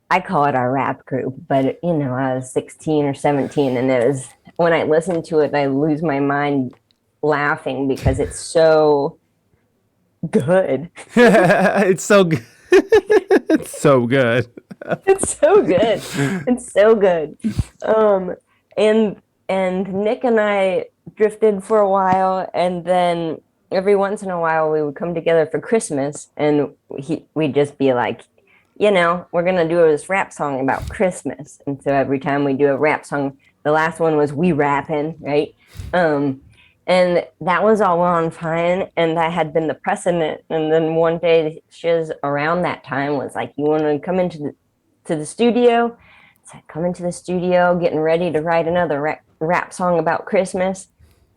I call it our rap group, but I was 16 or 17, and it was, when I listen to it, I lose my mind laughing because it's so good. It's so good. It's so good. It's so good. It's so good. And Nick and I drifted for a while, and then every once in a while we would come together for Christmas, and we'd just be like, we're gonna do this rap song about Christmas. And so every time we do a rap song, the last one was We Rappin', right? And that was all well and fine, and that had been the precedent. And then one day, Shiz around that time was like, "You want to come into the studio?" So I come into the studio, getting ready to write another rap song about Christmas,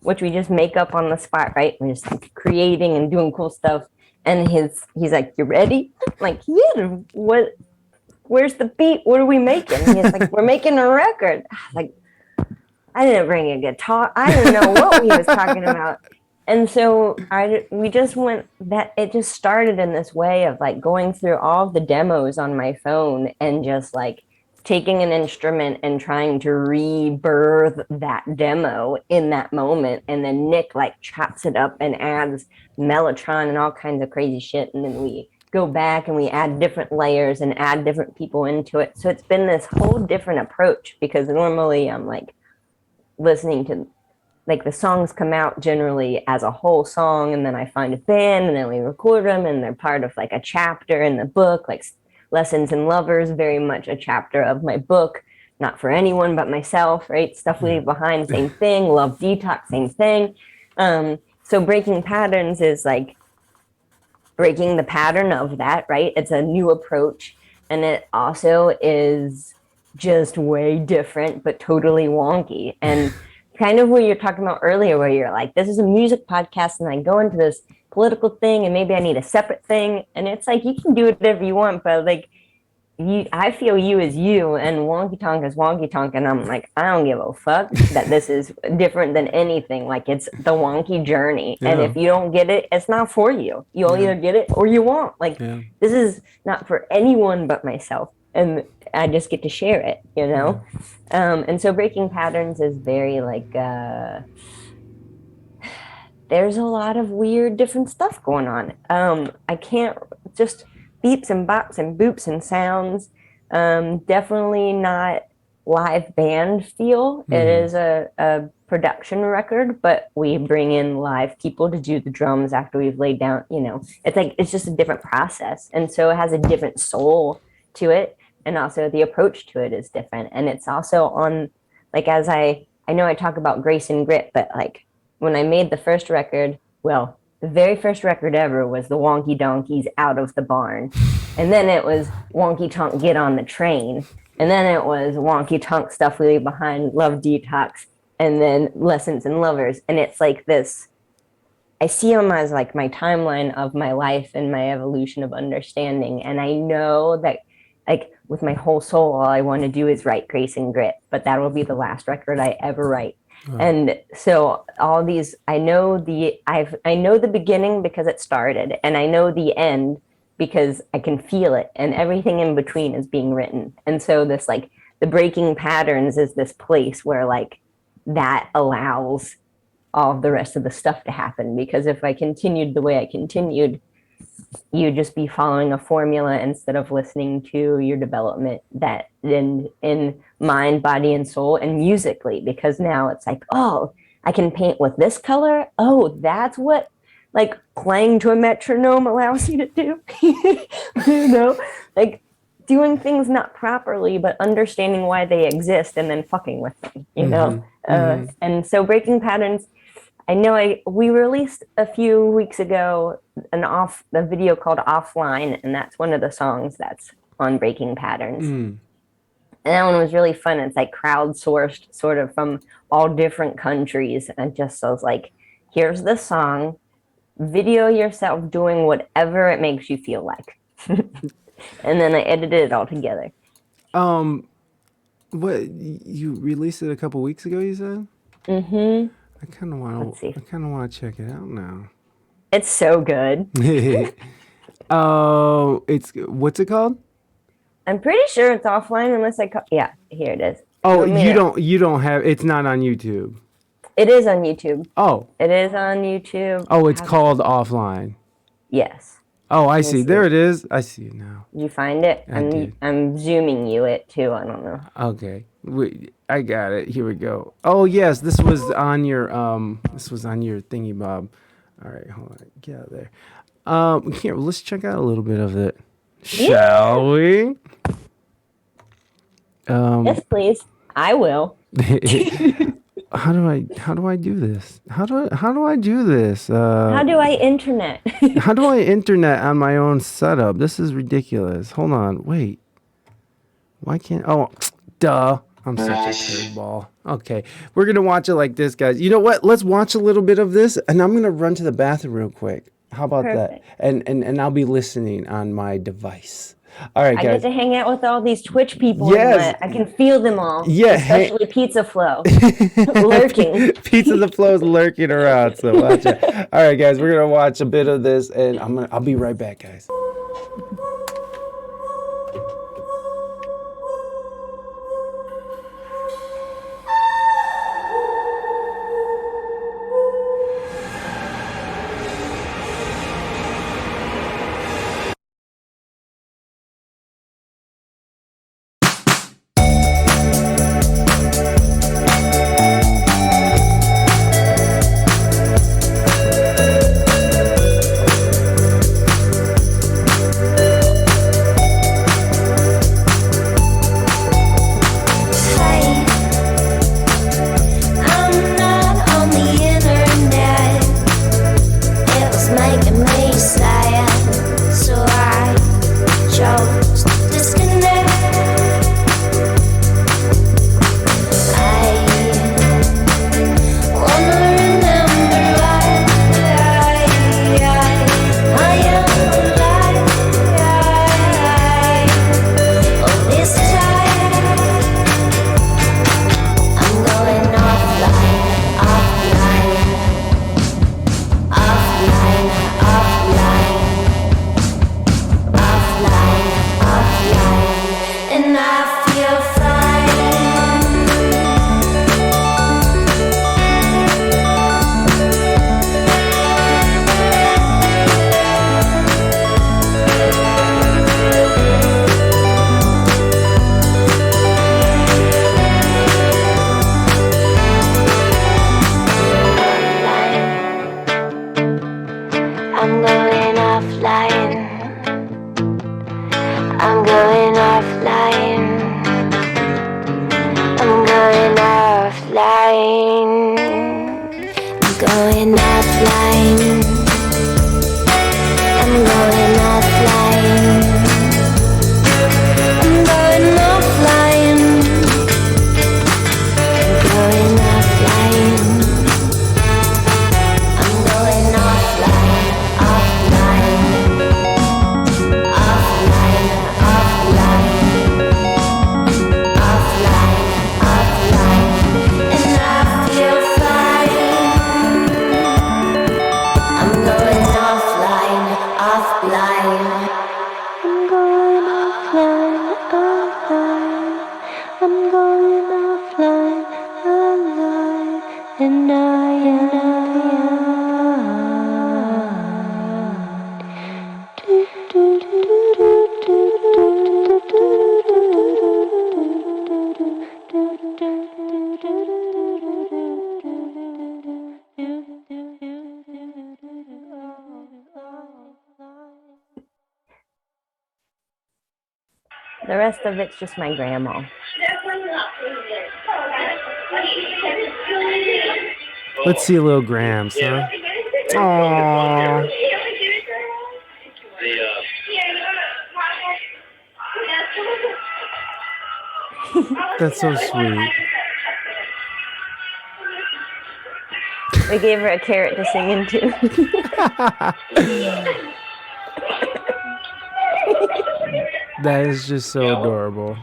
which we just make up on the spot, right? We're just like creating and doing cool stuff. And he's like, "You ready?" I'm like, "Yeah." What? Where's the beat? What are we making? He's like, "We're making a record." Like, I didn't bring a guitar. I didn't know what he was talking about. And so we just it just started in this way of like going through all of the demos on my phone and just like taking an instrument and trying to rebirth that demo in that moment. And then Nick like chops it up and adds Mellotron and all kinds of crazy shit. And then we go back and we add different layers and add different people into it. So it's been this whole different approach, because normally I'm like listening to, like, the songs come out generally as a whole song, and then I find a band and then we record them and they're part of like a chapter in the book, like Lessons in Lovers, very much a chapter of my book, not for anyone but myself, right? Stuff We Leave Behind, same thing. Love Detox, same thing. So breaking patterns is like breaking the pattern of that, right? It's a new approach, and it also is just way different, but totally wonky. And kind of what you're talking about earlier, where you're like, this is a music podcast, and I go into this political thing, and maybe I need a separate thing. And it's like, you can do whatever you want, but like, I feel you is you, and Wonky Tonk is Wonky Tonk, and I'm like, I don't give a fuck that this is different than anything. Like, it's the wonky journey, and if you don't get it, it's not for you. You'll either get it or you won't. Like, this is not for anyone but myself, and I just get to share it, you know. And so breaking patterns is very like, there's a lot of weird different stuff going on. I can't just beeps and bops and boops and sounds. Definitely not live band feel. It is a production record, but we bring in live people to do the drums after we've laid down, you know. It's like, it's just a different process. And so it has a different soul to it. And also the approach to it is different. And it's also on, like, as I know I talk about grace and grit, but like when I made the first record, well, the very first record ever was the Wonky Donkeys Out of the Barn. And then it was Wonky Tonk Get on the Train. And then it was Wonky Tonk Stuff We Leave Behind, Love Detox, and then Lessons in Lovers. And it's like this, I see them as like my timeline of my life and my evolution of understanding. And I know that, like, with my whole soul, all I want to do is write grace and grit, but that will be the last record I ever write. And so all these, I know the beginning because it started, and I know the end because I can feel it, and everything in between is being written. And so this, like, the breaking patterns is this place where like that allows all of the rest of the stuff to happen, because if I continued the way I continued, you'd just be following a formula instead of listening to your development that in mind, body, and soul, and musically, because now it's like, oh, I can paint with this color. Oh, that's what like playing to a metronome allows you to do. You know, like doing things not properly, but understanding why they exist and then fucking with them, you know? And so breaking patterns, I know we released a few weeks ago a video called Offline, and that's one of the songs that's on Breaking Patterns. And that one was really fun. It's like crowdsourced sort of from all different countries. And just was like, here's the song, video yourself doing whatever it makes you feel like. And then I edited it all together. What, you released it a couple weeks ago, you said? I kind of want to check it out now. It's so good. It's, what's it called? I'm pretty sure it's offline unless yeah, here it is. Oh, you don't have, it's not on YouTube. It is on YouTube. Oh. It is on YouTube. Oh, it's called Offline. Yes. Oh, I see. There it is. I see it now. Did you find it? I'm zooming you it too. I don't know. Okay. Wait, I got it. Here we go. Oh, yes, this was on your thingy bob. All right, hold on. Get out of there. Here, let's check out a little bit of it. Shall we? Yes, please. I will. How do I do this? How do I do this? How do I internet? How do I internet on my own setup? This is ridiculous. Hold on. Wait. Why can't... Oh, duh. I'm such a curveball. Okay. We're going to watch it like this, guys. You know what? Let's watch a little bit of this, and I'm going to run to the bathroom real quick. How about that? And I'll be listening on my device. All right, guys. I get to hang out with all these Twitch people. Yes. I can feel them all. Yeah. Especially Pizza Flow. Lurking. Pizza the Flow's lurking around, so watch it. All right, guys. We're going to watch a bit of this, and I'll be right back, guys. going offline. I'm going offline. I'm going offline. I'm going offline. I'm going offline. Offline. Offline. Offline. Offline. Offline. And I feel fine. I'm going offline. Offline. I'm going offline. Offline. I'm going offline. Offline. And I The rest of it's just my grandma. Let's see a little Grams, huh? Aww. That's so sweet. We gave her a carrot to sing into. That is just so adorable.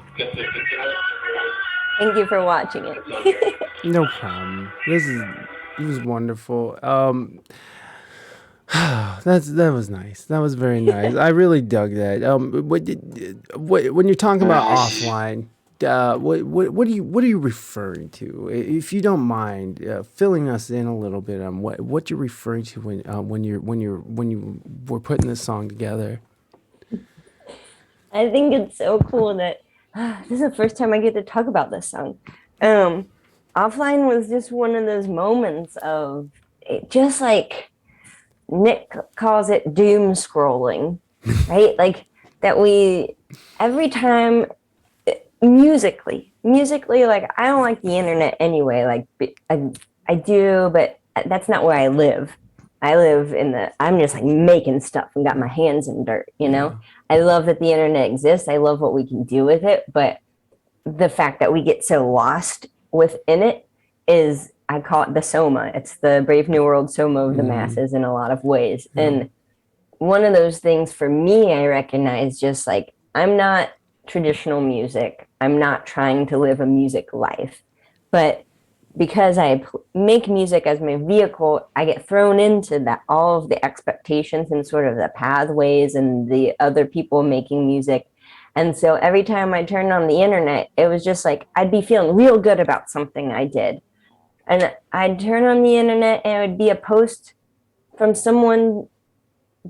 Thank you for watching it. No problem. It was wonderful. That was nice. That was very nice. I really dug that. When you're talking about offline, what are you referring to? If you don't mind filling us in a little bit on what you're referring to when you were putting this song together. I think it's so cool that this is the first time I get to talk about this song. Offline was just one of those moments of it, just like Nick calls it doom scrolling, right? Like that every time musically, like I don't like the internet anyway. Like I do, but that's not where I live. I live I'm just like making stuff and got my hands in dirt, you know? Yeah. I love that the internet exists. I love what we can do with it. But the fact that we get so lost within it is, I call it the Soma. It's the Brave New World Soma of the masses in a lot of ways. And one of those things for me, I recognize just like, I'm not traditional music. I'm not trying to live a music life. But because I make music as my vehicle, I get thrown into that, all of the expectations and sort of the pathways and the other people making music. And so every time I turned on the internet, it was just like, I'd be feeling real good about something I did. And I'd turn on the internet and it would be a post from someone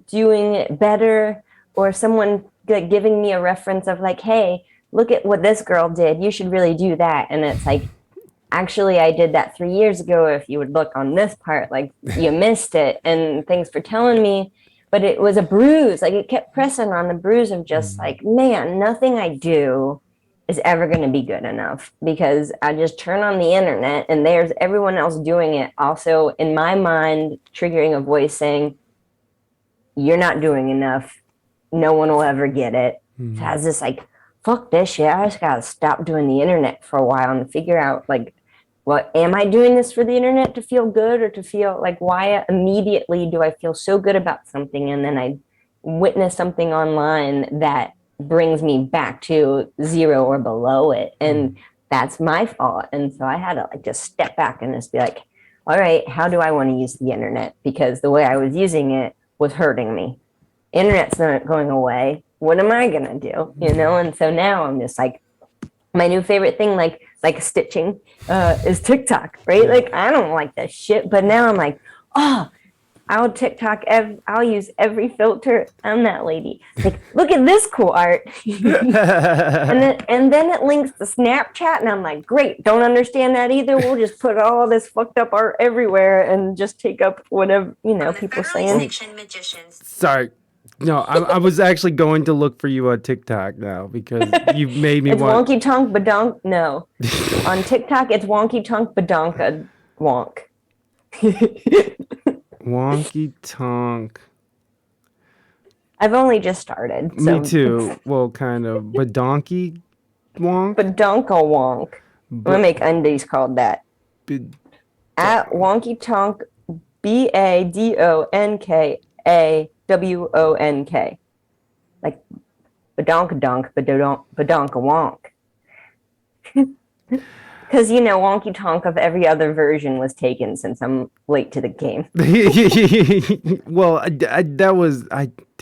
doing it better, or someone like giving me a reference of like, hey, look at what this girl did. You should really do that. And it's like, actually, I did that 3 years ago. If you would look on this part, like you missed it. And thanks for telling me. But it was a bruise. Like it kept pressing on the bruise of just like, man, nothing I do is ever going to be good enough, because I just turn on the internet and there's everyone else doing it. Also, in my mind, triggering a voice saying, you're not doing enough. No one will ever get it. So I was just like, fuck this shit. I just got to stop doing the internet for a while and figure out like, what am I doing this for the internet to feel good, or to feel like, why immediately do I feel so good about something? And then I witness something online that brings me back to zero or below it. And that's my fault. And so I had to like just step back and just be like, all right, how do I want to use the internet? Because the way I was using it was hurting me. Internet's not going away. What am I going to do? You know? And so now I'm just like, my new favorite thing, like stitching, is TikTok, right? Like, I don't like that shit, but now I'm like, oh, I'll TikTok, I'll use every filter. I'm that lady. Like, look at this cool art. and then it links to Snapchat, and I'm like, great, don't understand that either. We'll just put all this fucked up art everywhere and just take up whatever, people saying. Sorry. No, I was actually going to look for you on TikTok now, because you made me it's want... Wonky Tonk Badonk. No. On TikTok, it's Wonky Tonk Badonka Wonk. Wonky Tonk. I've only just started, Me so too. Well, kind of. But Donkey Wonk? but Donka Wonk. I'm gonna But, make undies called that. but At Wonky Tonk, BADONKAWONK. Like badonka donk, badonka wonk. Because Wonky Tonk of every other version was taken since I'm late to the game. well, I did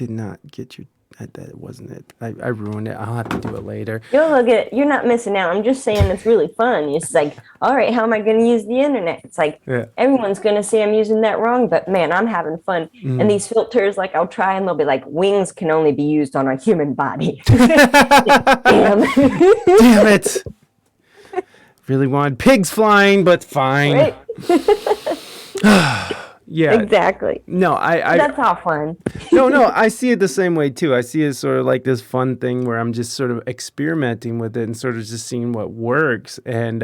not get you. That wasn't it. I ruined it. I'll have to do it later. You're not missing out. I'm just saying it's really fun. It's like, all right, how am I going to use the internet? It's like, Yeah. everyone's going to say I'm using that wrong, but man, I'm having fun. And these filters, like, I'll try and they'll be like, wings can only be used on a human body. Damn. Damn it. Really wanted pigs flying, but fine. Right? Yeah. Exactly. No, That's all fun. no, I see it the same way too. I see it sort of like this fun thing where I'm just sort of experimenting with it and sort of just seeing what works. And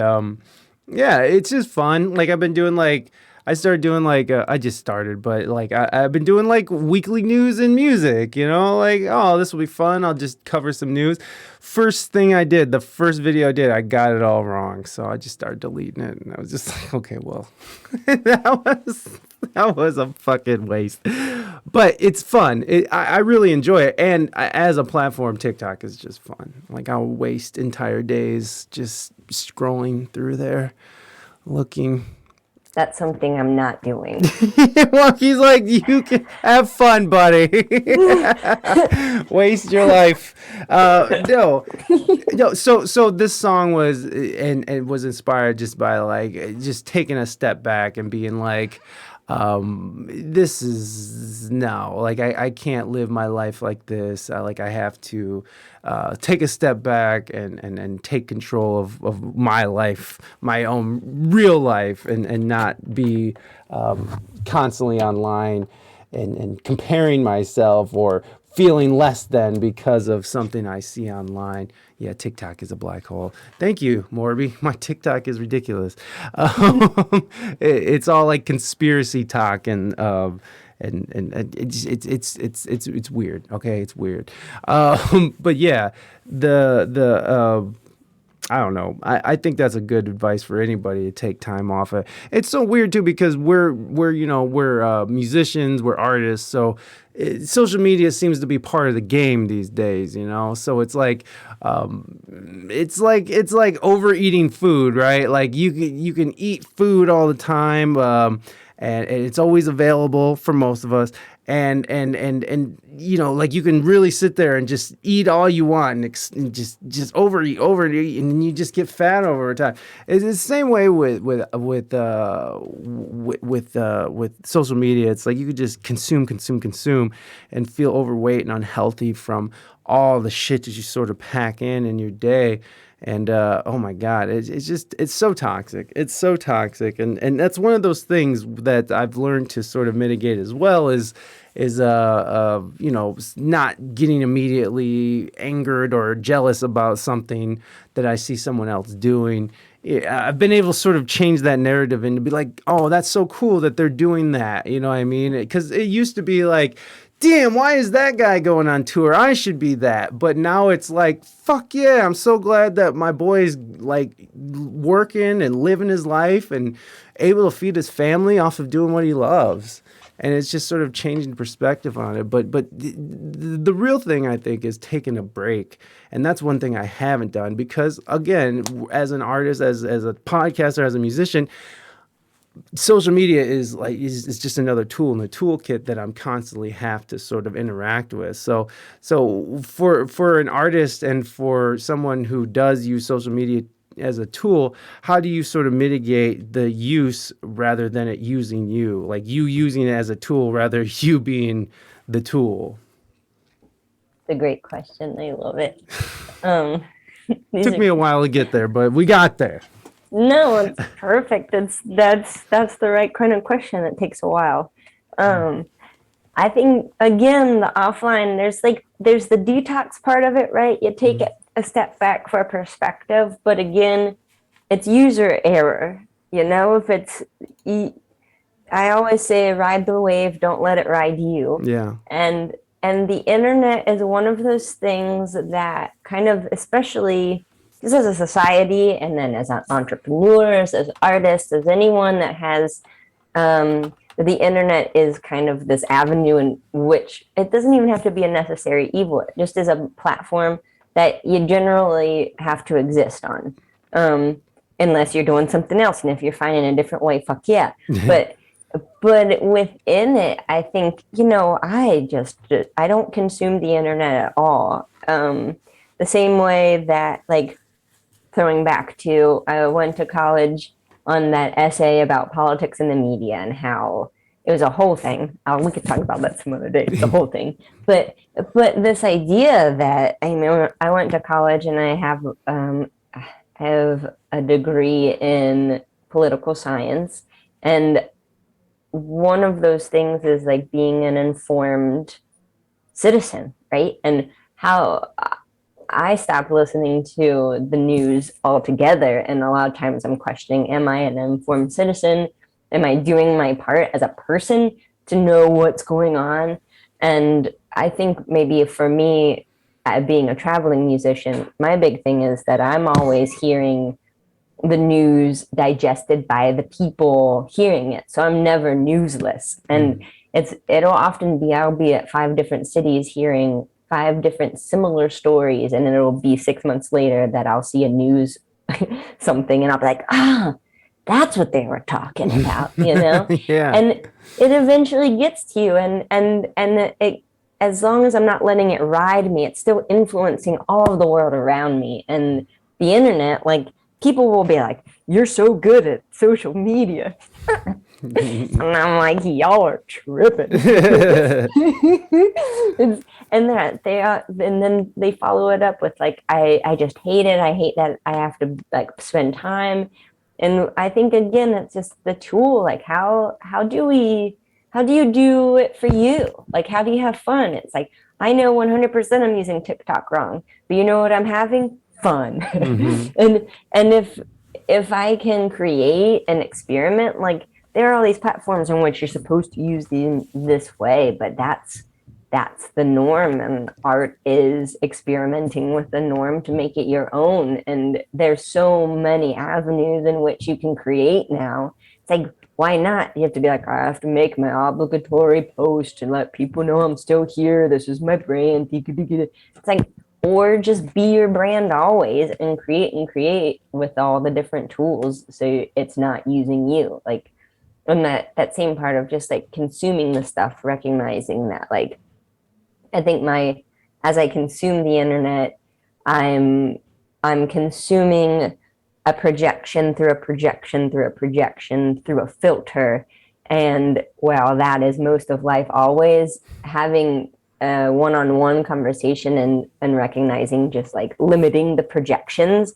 yeah, it's just fun. Like I've been doing I started doing I just started, but I've been doing weekly news and music, oh, this will be fun. I'll just cover some news. First thing I did, the first video I did, I got it all wrong. So I just started deleting it and I was just like, okay, well, that was a fucking waste. But it's fun. I really enjoy it. And as a platform, TikTok is just fun. I'll waste entire days just scrolling through there, looking. That's something I'm not doing. Well, he's like, you can have fun, buddy. Waste your life. No. So this song was and it was inspired just by just taking a step back and being like, this is no, I can't live my life like this. I have to take a step back and take control of my life, my own real life, and not be constantly online and comparing myself or feeling less than because of something I see online. Yeah, TikTok is a black hole. Thank you, Morby. My TikTok is ridiculous. It's all conspiracy talk and it's weird. Okay, it's weird. But yeah, I don't know. I think that's a good advice for anybody to take time off. It's so weird too because we're musicians, we're artists, so social media seems to be part of the game these days. So it's it's like overeating food, right? You can eat food all the time, and it's always available for most of us. And you can really sit there and just eat all you want and just overeat, and you just get fat over time. It's the same way with social media. It's like you could just consume, and feel overweight and unhealthy from all the shit that you sort of pack in your day. And oh my God, it's so toxic. It's so toxic, and that's one of those things that I've learned to sort of mitigate as well is not getting immediately angered or jealous about something that I see someone else doing. I've been able to sort of change that narrative and to be like, oh, that's so cool that they're doing that. You know what I mean? Because it used to be like, damn, why is that guy going on tour? I should be that. But now it's like, fuck yeah, I'm so glad that my boy's working and living his life and able to feed his family off of doing what he loves. And it's just sort of changing perspective on it. But the real thing, I think, is taking a break. And that's one thing I haven't done because, again, as an artist, as a podcaster, as a musician, social media is just another tool in the toolkit that I'm constantly have to sort of interact with. So for an artist and for someone who does use social media as a tool, how do you sort of mitigate the use rather than it using you? Like you using it as a tool rather you being the tool? It's a great question. I love it. Took me a while to get there, but we got there. No, it's perfect. That's the right kind of question. It takes a while. I think again, the offline, there's the detox part of it, right? You take it a step back for perspective, but again, it's user error. If it's I always say ride the wave, don't let it ride you. Yeah. And the internet is one of those things that kind of, especially just as a society, and then as entrepreneurs, as artists, as anyone that has the internet is kind of this avenue in which it doesn't even have to be a necessary evil. It just is a platform that you generally have to exist on, unless you're doing something else. And if you're finding a different way, fuck yeah. But within it, I think, I don't consume the internet at all. The same way that, like, throwing back to, I went to college on that essay about politics in the media and how it was a whole thing. We could talk about that some other day. It's a whole thing. But this idea that, I went to college and I have a degree in political science, and one of those things is like being an informed citizen, right? And how I stopped listening to the news altogether. And a lot of times I'm questioning, am I an informed citizen? Am I doing my part as a person to know what's going on? And I think maybe for me, being a traveling musician, my big thing is that I'm always hearing the news digested by the people hearing it. So I'm never newsless. And it'll often be, I'll be at 5 different cities hearing 5 different similar stories, and then it'll be 6 months later that I'll see a news something and I'll be like, that's what they were talking about, Yeah. And it eventually gets to you, and it, as long as I'm not letting it ride me, it's still influencing all of the world around me. And the internet, like, people will be like, you're so good at social media. And I'm like, y'all are tripping. And then they follow it up with like, I just hate it. I hate that I have to like spend time. And I think again, it's just the tool. Like, how do you do it for you? Like, how do you have fun? It's like, I know 100% I'm using TikTok wrong, but you know what I'm having? Fun. And if I can create an experiment, like, there are all these platforms in which you're supposed to use this way, but that's the norm, and art is experimenting with the norm to make it your own. And there's so many avenues in which you can create now. It's like, why not? You have to be like, I have to make my obligatory post to let people know I'm still here. This is my brand. It's like, or just be your brand always and create with all the different tools so it's not using you. Like, and that same part of just like consuming the stuff, recognizing that, like, I think as I consume the internet, I'm consuming a projection through a projection through a projection through a filter. And while that is most of life, always having a one-on-one conversation and recognizing just like limiting the projections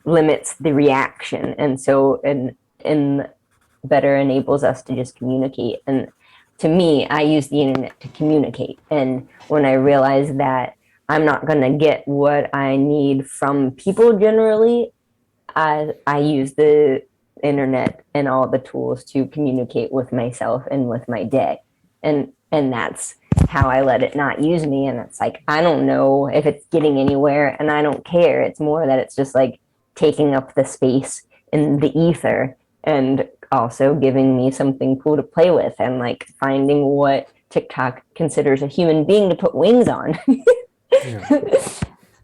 limits the reaction. And so, and better enables us to just communicate. And to me, I use the internet to communicate. And when I realize that I'm not going to get what I need from people generally, I use the internet and all the tools to communicate with myself and with my day. And that's how I let it not use me. And it's like, I don't know if it's getting anywhere, and I don't care. It's more that it's just like taking up the space in the ether, and also giving me something cool to play with, and like finding what TikTok considers a human being to put wings on.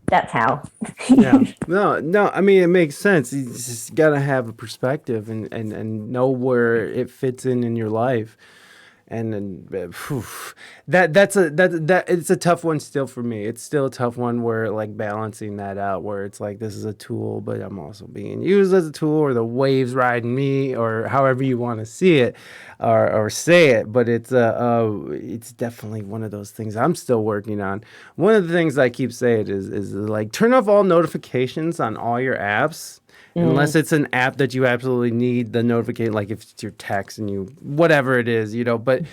That's how. Yeah. No. I mean, it makes sense. You just gotta have a perspective and know where it fits in your life. And that's it's a tough one still for me. It's still a tough one where like balancing that out, where it's like, this is a tool, but I'm also being used as a tool, or the waves riding me, or however you want to see it or say it. But it's definitely one of those things I'm still working on. One of the things I keep saying is like, turn off all notifications on all your apps. Unless it's an app that you absolutely need the notification, like if it's your text and whatever it is, But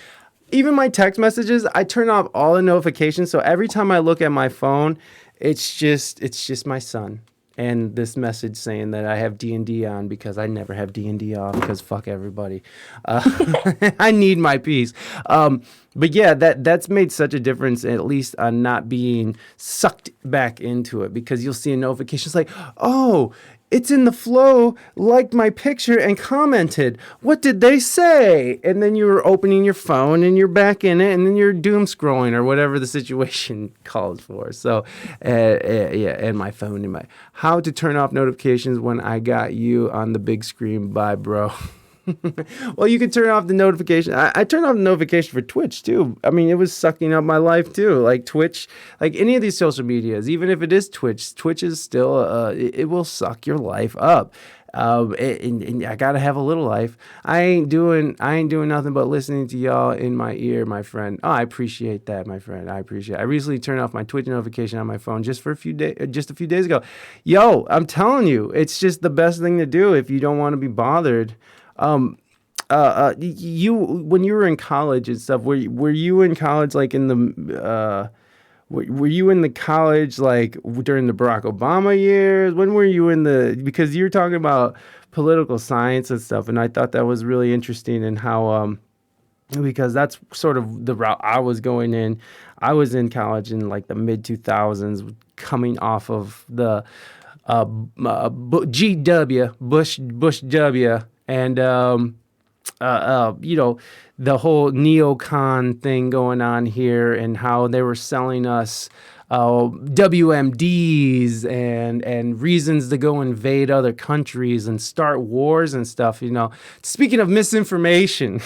even my text messages, I turn off all the notifications. So every time I look at my phone, it's just my son. and this message saying that I have D&D on because I never have D&D off because fuck everybody. I need my peace. But yeah, that's made such a difference, at least on not being sucked back into it, because you'll see a notification. It's like, oh, it's in the flow, liked my picture and commented. What did they say? And then you're opening your phone and you're back in it, and then you're doom scrolling or whatever the situation calls for. So, yeah, and my phone in my. How to turn off notifications when I got you on the big screen. Bye, bro. Well, you can turn off the notification. I turned off the notification for Twitch too. I mean, it was sucking up my life too. Like Twitch, like any of these social medias, even if it is Twitch, Twitch is still, it will suck your life up. And I gotta have a little life. I ain't doing nothing but listening to y'all in my ear, my friend. Oh, I appreciate that, my friend. I appreciate it. I recently turned off my Twitch notification on my phone just a few days ago. Yo, I'm telling you, it's just the best thing to do if you don't want to be bothered. You when you were in college and stuff, were you in college like in the were you in the college like during the Barack Obama years? When were you in the, because you're talking about political science and stuff, and I thought that was really interesting, and how because that's sort of the route I was going in. I was in college in like the mid 2000s, coming off of the GW Bush W. And, you know, the whole neocon thing going on here, and how they were selling us WMDs and reasons to go invade other countries and start wars and stuff, you know. Speaking of misinformation,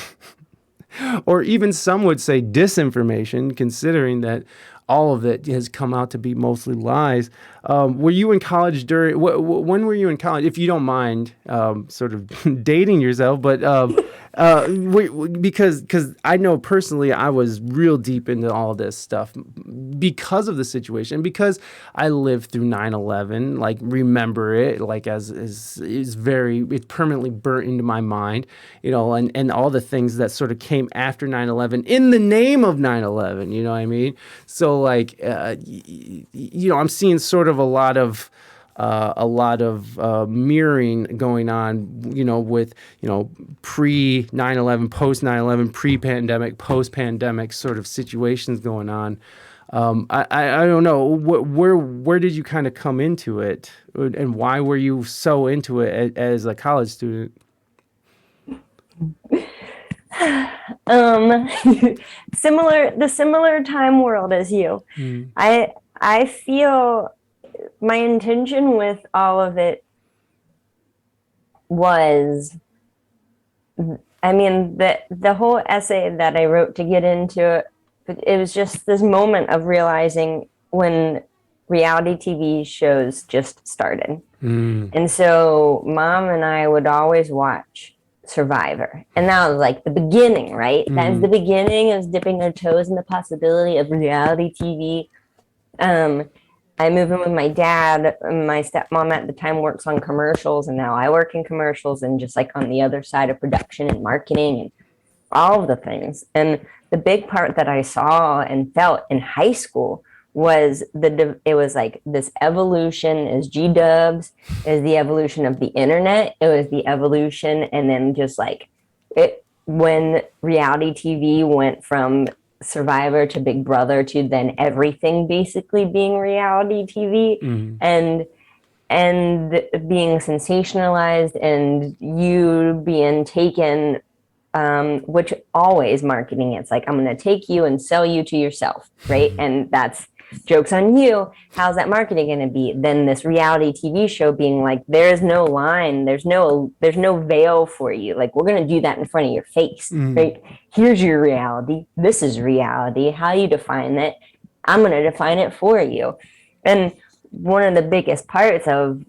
or even some would say disinformation, considering that all of it has come out to be mostly lies. Were you in college when were you in college? If you don't mind sort of dating yourself, but because I know personally I was real deep into all this stuff because of the situation, because I lived through 9/11, like remember it, like as is very, it's permanently burnt into my mind, you know, and all the things that sort of came after 9/11 in the name of 9/11, you know what I mean? So like, you know, I'm seeing sort of a lot of mirroring going on, you know, with, you know, pre 9/11, post 9/11, pre-pandemic, post-pandemic sort of situations going on. I don't know, where did you kind of come into it, and why were you so into it as a college student? Similar time world as you. I feel my intention with all of it was, I mean, the whole essay that I wrote to get into it was just this moment of realizing when reality TV shows just started. And so Mom and I would always watch Survivor, and that was like the beginning, right? That was the beginning of dipping our toes in the possibility of reality TV. I moved in with my dad. My stepmom at the time works on commercials, and now I work in commercials, and just like on the other side of production and marketing and all of the things. And the big part that I saw and felt in high school was it was like this evolution is G-dubs, is the evolution of the internet. It was the evolution, and then just like it, when reality TV went from Survivor to Big Brother to then everything basically being reality TV, and being sensationalized, and you being taken, which always marketing, it's like, I'm going to take you and sell you to yourself, right? And that's joke's on you. How's that marketing going to be? Then this reality TV show being like, there's no line, there's no veil for you. Like, we're going to do that in front of your face, right? Here's your reality. This is reality. How you define it, I'm going to define it for you. And one of the biggest parts of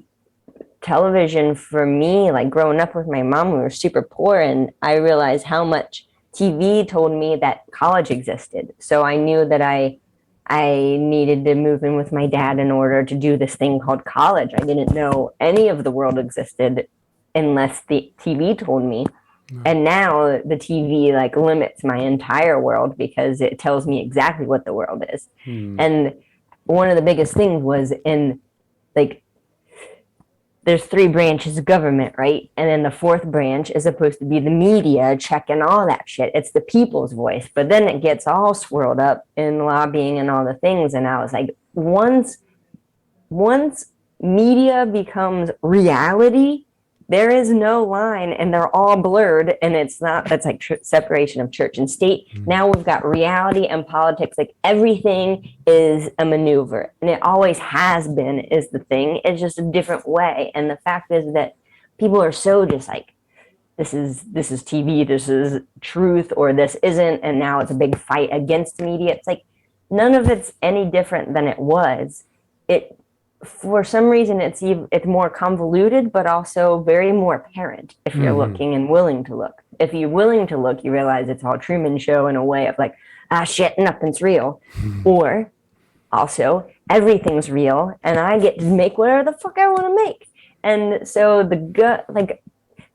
television for me, like growing up with my mom, we were super poor, and I realized how much TV told me that college existed. So I knew that I needed to move in with my dad in order to do this thing called college. I didn't know any of the world existed unless the TV told me. And now the TV like limits my entire world because it tells me exactly what the world is. And one of the biggest things was in like there's three branches of government, right? And then the fourth branch is supposed to be the media checking all that shit. It's the people's voice. But then it gets all swirled up in lobbying and all the things. And I was like, once media becomes reality, there is no line and they're all blurred, and that's like separation of church and state. Now we've got reality and politics, like everything is a maneuver, and it always has been is the thing. It's just a different way. And the fact is that people are so just like, this is TV, this is truth, or this isn't, and now it's a big fight against the media. It's like none of it's any different than it was. It for some reason it's more convoluted, but also very more apparent if you're looking and willing to look. If you're willing to look, you realize it's all Truman Show in a way of like, shit, nothing's real. Or also everything's real and I get to make whatever the fuck I want to make. And so the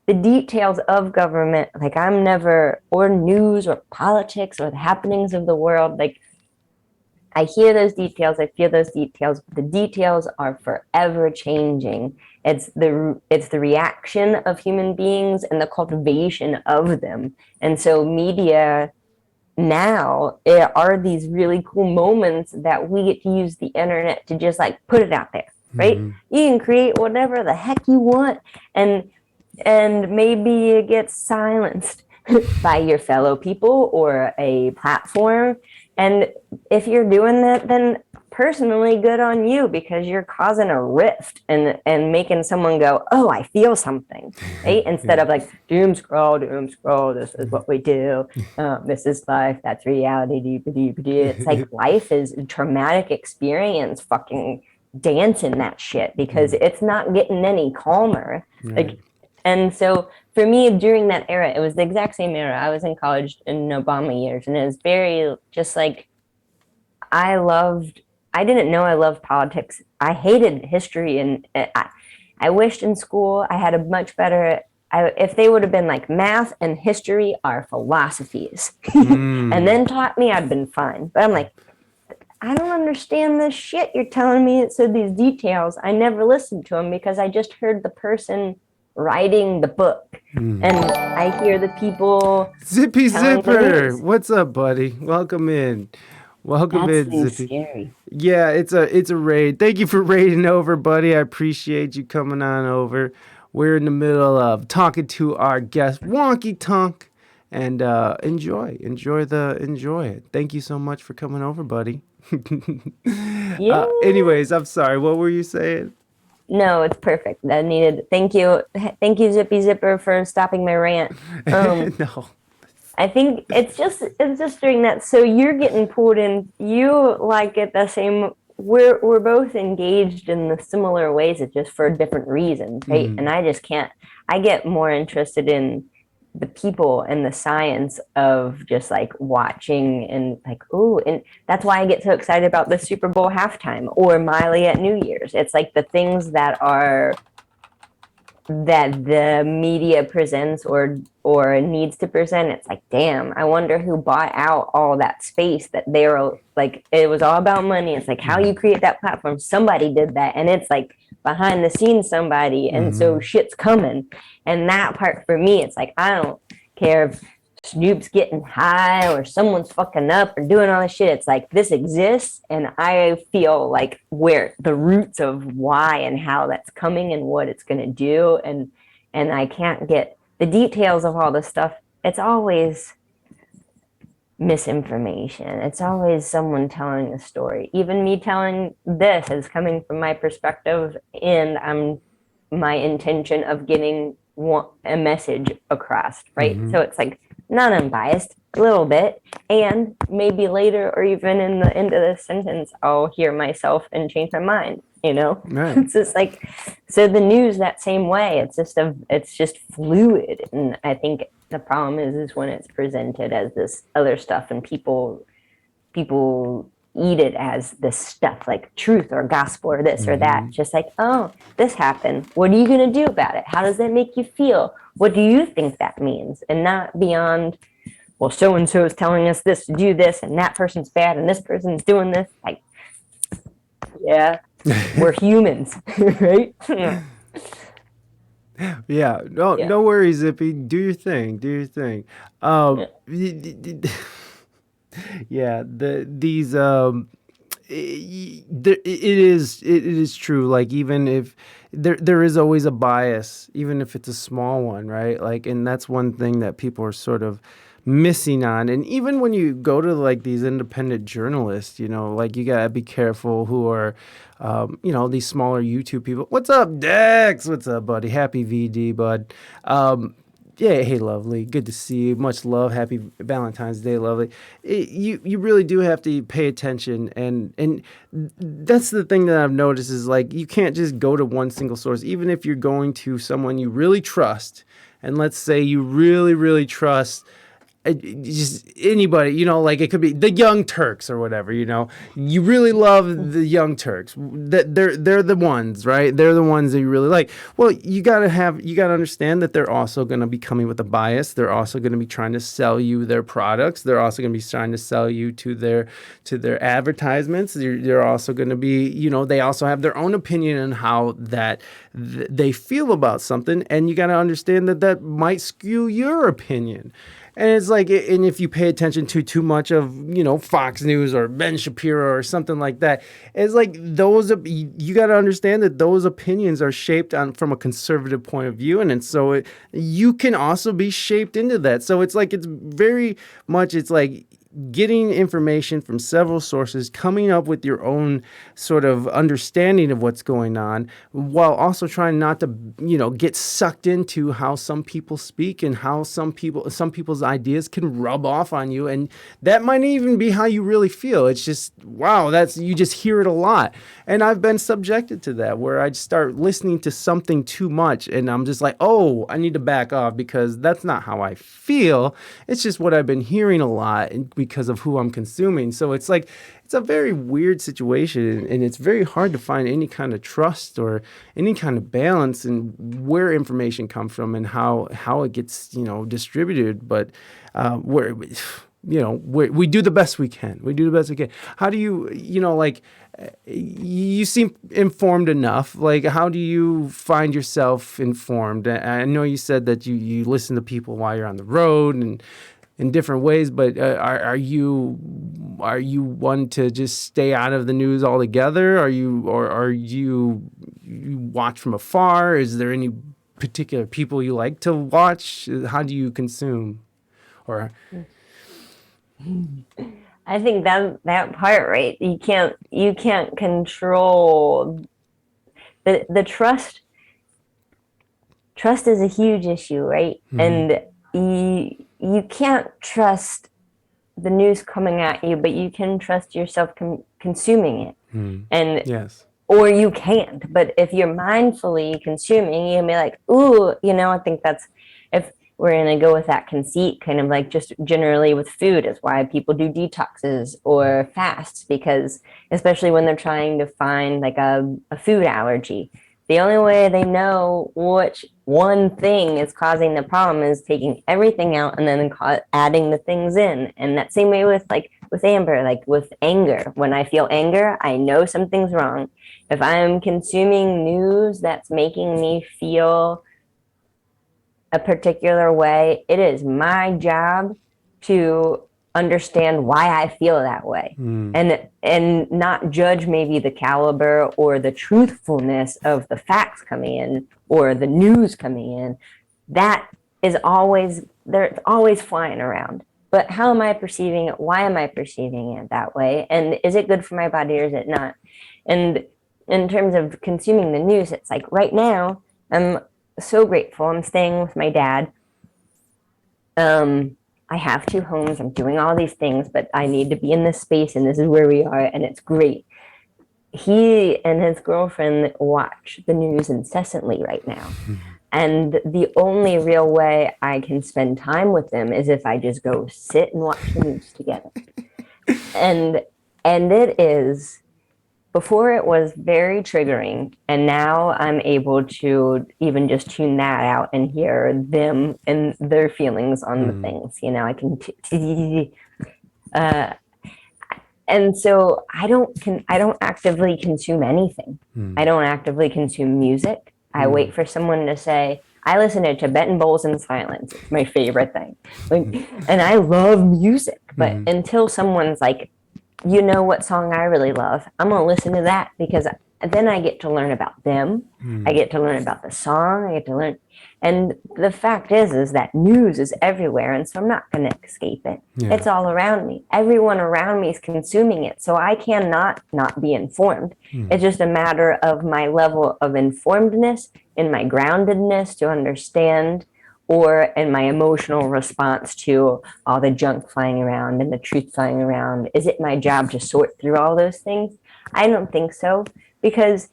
details of government, like I'm never, or news or politics or the happenings of the world, like I hear those details, I feel those details, but the details are forever changing. It's the reaction of human beings and the cultivation of them. And so media now are these really cool moments that we get to use the internet to just like put it out there, right? You can create whatever the heck you want, and maybe it gets silenced by your fellow people or a platform. And if you're doing that, then personally good on you, because you're causing a rift and making someone go, oh, I feel something, right? Instead of like doom scroll, this is what we do. This is life, that's reality. It's like life is a traumatic experience, fucking dancing that shit, because it's not getting any calmer. Like, and so for me, during that era, it was the exact same era. I was in college in Obama years, and it was very just like, I didn't know I loved politics. I hated history, and I wished in school I had a much better, if they would have been like math and history are philosophies, and then taught me, I'd been fine. But I'm like, I don't understand this shit you're telling me. It said these details. I never listened to them because I just heard the person writing the book, and I hear the people. Zippy Zipper, what's up, buddy? Welcome in. Welcome in, Zippy. Scary. Yeah, it's a raid. Thank you for raiding over, buddy. I appreciate you coming on over. We're in the middle of talking to our guest, Wonky Tonk, and enjoy it. Thank you so much for coming over, buddy. Anyways, I'm sorry. What were you saying? No, it's perfect. That needed. Thank you, Zippy Zipper, for stopping my rant. No, I think it's just during that. So you're getting pulled in. You like it the same. We're both engaged in the similar ways. It's just for different reasons, right? And I just can't. I get more interested in the people and the science of just like watching and like, ooh, and that's why I get so excited about the Super Bowl halftime or Miley at New Year's. It's like the things that the media presents or needs to present. It's like, damn, I wonder who bought out all that space that they were like, it was all about money. It's like how you create that platform. Somebody did that, and it's like behind the scenes somebody, and so shit's coming. And that part for me, it's like, I don't care if Snoop's getting high or someone's fucking up or doing all this shit. It's like, this exists, and I feel like where the roots of why and how that's coming and what it's going to do, and I can't get the details of all this stuff. It's always misinformation. It's always someone telling a story. Even me telling this is coming from my perspective, and my intention of getting a message across, right? So it's like not unbiased, a little bit, and maybe later or even in the end of the sentence, I'll hear myself and change my mind. Right. It's just like, so the news that same way. It's just fluid, and I think the problem is when it's presented as this other stuff, and people eat it as this stuff like truth or gospel or this or that. Just like, oh, this happened. What are you going to do about it? How does that make you feel? What do you think that means? And not beyond, well, so-and-so is telling us this to do this, and that person's bad, and this person's doing this. Like, yeah, we're humans, right? Yeah, no, Yeah. no worries, Zippy. Do your thing. Do your thing. Yeah. Yeah, these it is true. Like even if there is always a bias, even if it's a small one, right? Like, and that's one thing that people are sort of missing on. And even when you go to like these independent journalists, like you gotta be careful who are, these smaller YouTube people. What's up, Dex? What's up, buddy? Happy VD, bud. Yeah, hey, lovely. Good to see you. Much love. Happy Valentine's Day, lovely. You really do have to pay attention, and that's the thing that I've noticed is like you can't just go to one single source, even if you're going to someone you really trust, and let's say you really really trust just anybody, like it could be the Young Turks or whatever, you really love the Young Turks. That they're the ones, right? They're the ones that you really like. Well, you gotta understand that they're also gonna be coming with a bias. They're also gonna be trying to sell you their products. They're also gonna be trying to sell you to their advertisements. They're also gonna be, they also have their own opinion on how that they feel about something, and you gotta understand that might skew your opinion. And it's like, and if you pay attention to too much of, Fox News or Ben Shapiro or something like that, it's like you got to understand that those opinions are shaped from a conservative point of view. And so you can also be shaped into that. So it's like, it's like getting information from several sources, coming up with your own sort of understanding of what's going on, while also trying not to, get sucked into how some people speak and how some people's ideas can rub off on you. And that might even be how you really feel. It's just, wow, you just hear it a lot. And I've been subjected to that, where I start listening to something too much and I'm just like, oh, I need to back off because that's not how I feel. It's just what I've been hearing a lot because of who I'm consuming. So it's like, it's a very weird situation, and it's very hard to find any kind of trust or any kind of balance in where information comes from and how it gets, distributed. But we do the best we can. We do the best we can. How do you, like, you seem informed enough. Like, how do you find yourself informed? I know you said that you listen to people while you're on the road and in different ways, but are you one to just stay out of the news altogether? Are you watch from afar? Is there any particular people you like to watch? How do you consume? Or I think that part, right? You can't control the trust. Trust is a huge issue, right? And you can't trust the news coming at you, but you can trust yourself consuming it. And yes. or you can't. But if you're mindfully consuming, you can be like, ooh, I think that's, if we're going to go with that conceit, kind of like just generally with food, is why people do detoxes or fasts, because especially when they're trying to find like a food allergy, the only way they know which one thing is causing the problem is taking everything out and then adding the things in. And that same way with Amber, like with anger. When I feel anger, I know something's wrong. If I'm consuming news that's making me feel a particular way, it is my job to understand why I feel that way, and not judge maybe the caliber or the truthfulness of the facts coming in or the news coming in. That is always there, it's always flying around. But how am I perceiving it? Why am I perceiving it that way? And is it good for my body or is it not? And in terms of consuming the news, it's like right now I'm so grateful. I'm staying with my dad. I have two homes. I'm doing all these things, but I need to be in this space, and this is where we are, and it's great. He and his girlfriend watch the news incessantly right now. And the only real way I can spend time with them is if I just go sit and watch the news together. And it is, before it was very triggering, and now I'm able to even just tune that out and hear them and their feelings on the things. I can and so I don't actively consume anything. I don't actively consume music. I wait for someone to say, I listen to Tibetan bowls in silence. It's my favorite thing. Like, and I love music, but until someone's like, you know what song I really love, I'm gonna listen to that because then I get to learn about them. I get to learn about the song. I get to learn, and the fact is that news is everywhere, and so I'm not gonna escape it. Yeah. It's all around me. Everyone around me is consuming it, so I cannot not be informed. It's just a matter of my level of informedness and my groundedness to understand, or in my emotional response to all the junk flying around and the truth flying around. Is it my job to sort through all those things? I don't think so, because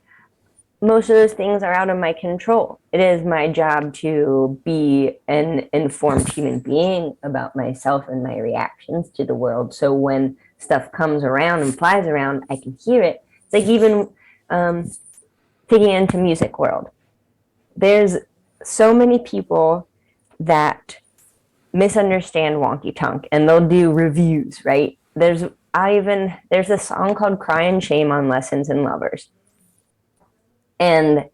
most of those things are out of my control. It is my job to be an informed human being about myself and my reactions to the world. So when stuff comes around and flies around, I can hear it. It's like even digging into music world. There's so many people that misunderstand Wonky Tonk, and they'll do reviews, right? There's a song called Cry and Shame on Lessons in Lovers. And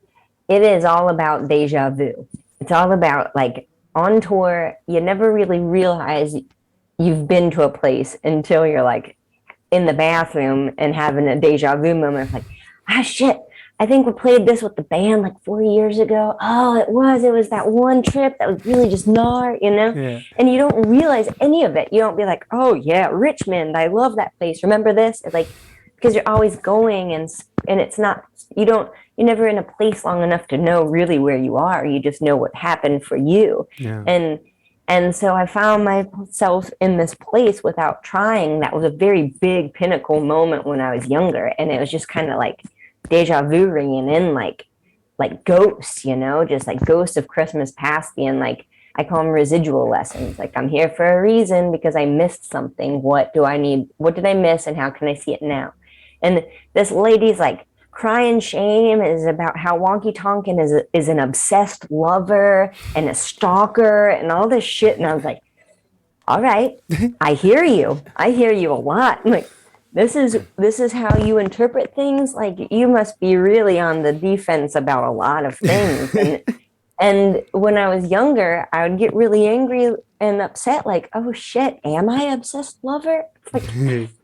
it is all about deja vu. It's all about, like, on tour, you never really realize you've been to a place until you're like in the bathroom and having a deja vu moment of like, shit, I think we played this with the band like 4 years ago. Oh, it was that one trip that was really just gnar, you know? Yeah. And you don't realize any of it. You don't be like, oh yeah, Richmond, I love that place. Remember this? It's like, because you're always going, and it's not, you're never in a place long enough to know really where you are. You just know what happened for you. Yeah. And so I found myself in this place without trying. That was a very big pinnacle moment when I was younger. And it was just kind of like deja vu ringing in, like ghosts, you know, just like ghosts of Christmas past being like, I call them residual lessons. Like, I'm here for a reason because I missed something. What do I need? What did I miss? And how can I see it now? And this lady's like, Cry and Shame is about how Wonky Tonkin is an obsessed lover and a stalker and all this shit. And I was like, all right, I hear you. I hear you a lot. I'm like, this is how you interpret things. Like, you must be really on the defense about a lot of things. And when I was younger, I would get really angry and upset, like, oh shit, am I obsessed lover? Like,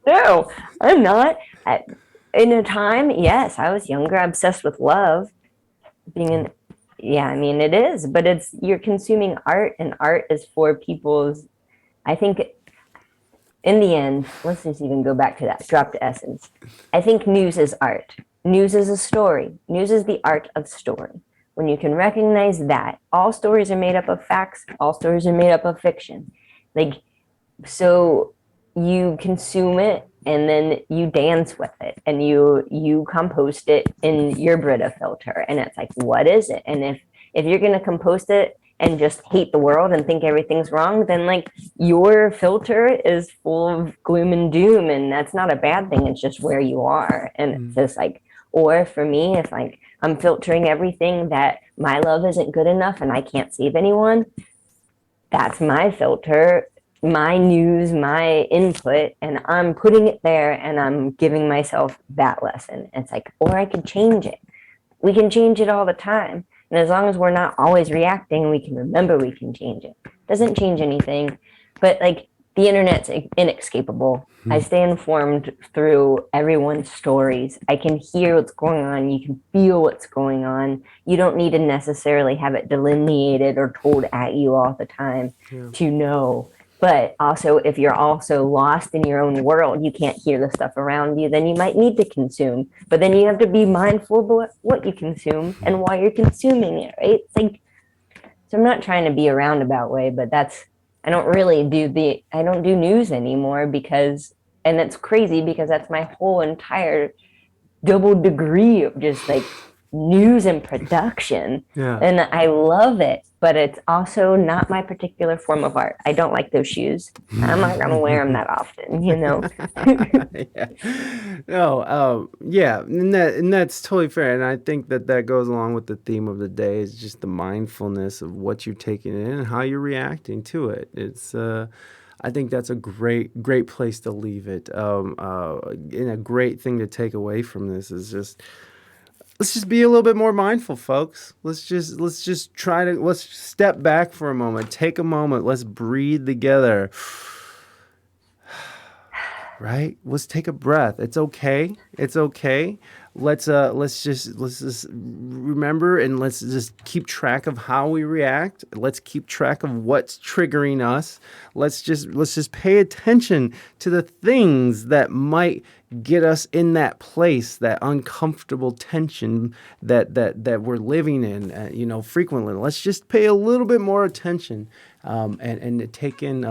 no, I'm not. In a time, yes, I was younger, obsessed with love. Yeah, I mean, it is, but you're consuming art, and art is for people's, I think, in the end, let's just even go back to that, drop to essence. I think news is art. News is a story. News is the art of story. When you can recognize that all stories are made up of facts, all stories are made up of fiction. Like, so you consume it, and then you dance with it, and you compost it in your Brita filter. And it's like, what is it? And if you're going to compost it and just hate the world and think everything's wrong, then like your filter is full of gloom and doom, and that's not a bad thing. It's just where you are. And it's just like, or for me, if like I'm filtering everything that my love isn't good enough and I can't save anyone, that's my filter, my news, my input, and I'm putting it there, and I'm giving myself that lesson. It's like, or I could change it. We can change it all the time. And as long as we're not always reacting, we can remember we can change it. Doesn't change anything, but like the internet's inescapable. I stay informed through everyone's stories. I can hear what's going on. You can feel what's going on. You don't need to necessarily have it delineated or told at you all the time to know. But also, if you're also lost in your own world, you can't hear the stuff around you, then you might need to consume. But then you have to be mindful of what you consume and why you're consuming it, right? It's like, so I'm not trying to be a roundabout way, but I don't do news anymore because, and it's crazy because that's my whole entire double degree of just like news and production. Yeah. And I love it, but it's also not my particular form of art. I don't like those shoes. I'm not gonna wear them that often, you know. Yeah. No, yeah, and that's totally fair. And I think that goes along with the theme of the day, is just the mindfulness of what you're taking in and how you're reacting to it. It's I think that's a great place to leave it. And a great thing to take away from this is just let's just be a little bit more mindful, folks. Let's just let's step back for a moment. Take a moment. Let's breathe together. Right? Let's take a breath. It's okay. It's okay. Let's just remember, and let's just keep track of how we react. Let's keep track of what's triggering us. Let's just pay attention to the things that might get us in that place, that uncomfortable tension that we're living in, frequently. Let's just pay a little bit more attention, and take in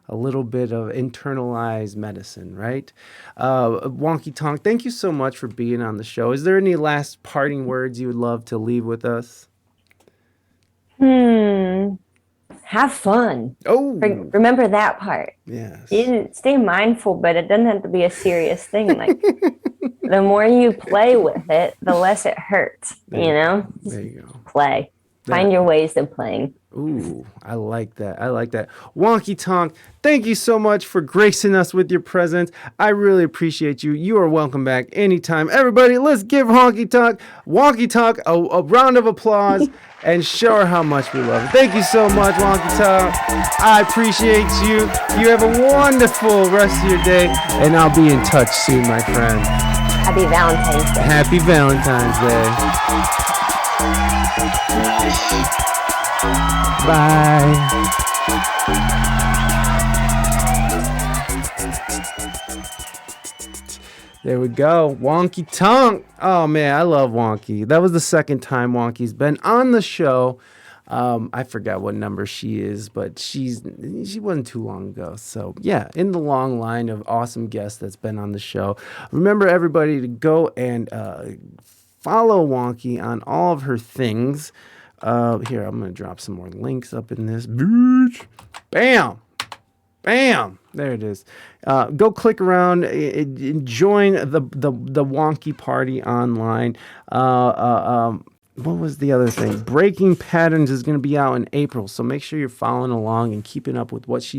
a little bit of internalized medicine, right? Wonky Tonk, thank you so much for being on the show. Is there any last parting words you would love to leave with us? Have fun. Oh, Remember that part. yes. You stay mindful, but it doesn't have to be a serious thing. Like the more you play with it, the less it hurts. There you go. Play. Find your ways of playing. Ooh, I like that. Wonky Tonk, thank you so much for gracing us with your presence. I really appreciate you. You are welcome back anytime. Everybody, let's give Wonky Tonk a round of applause and show her how much we love her. Thank you so much, Wonky Tonk. I appreciate you. You have a wonderful rest of your day, and I'll be in touch soon, my friend. Happy Valentine's Day. Happy Valentine's Day. Bye. There we go. Wonky Tonk. Oh, man, I love Wonky. That was the second time Wonky's been on the show. I forgot what number she is, but she wasn't too long ago. So, yeah, in the long line of awesome guests that's been on the show. Remember, everybody, to go and follow Wonky on all of her things. Here, I'm going to drop some more links up in this. Bam! Bam! There it is. Go click around and join the Wonky party online. What was the other thing? Breaking Patterns is going to be out in April, so make sure you're following along and keeping up with what she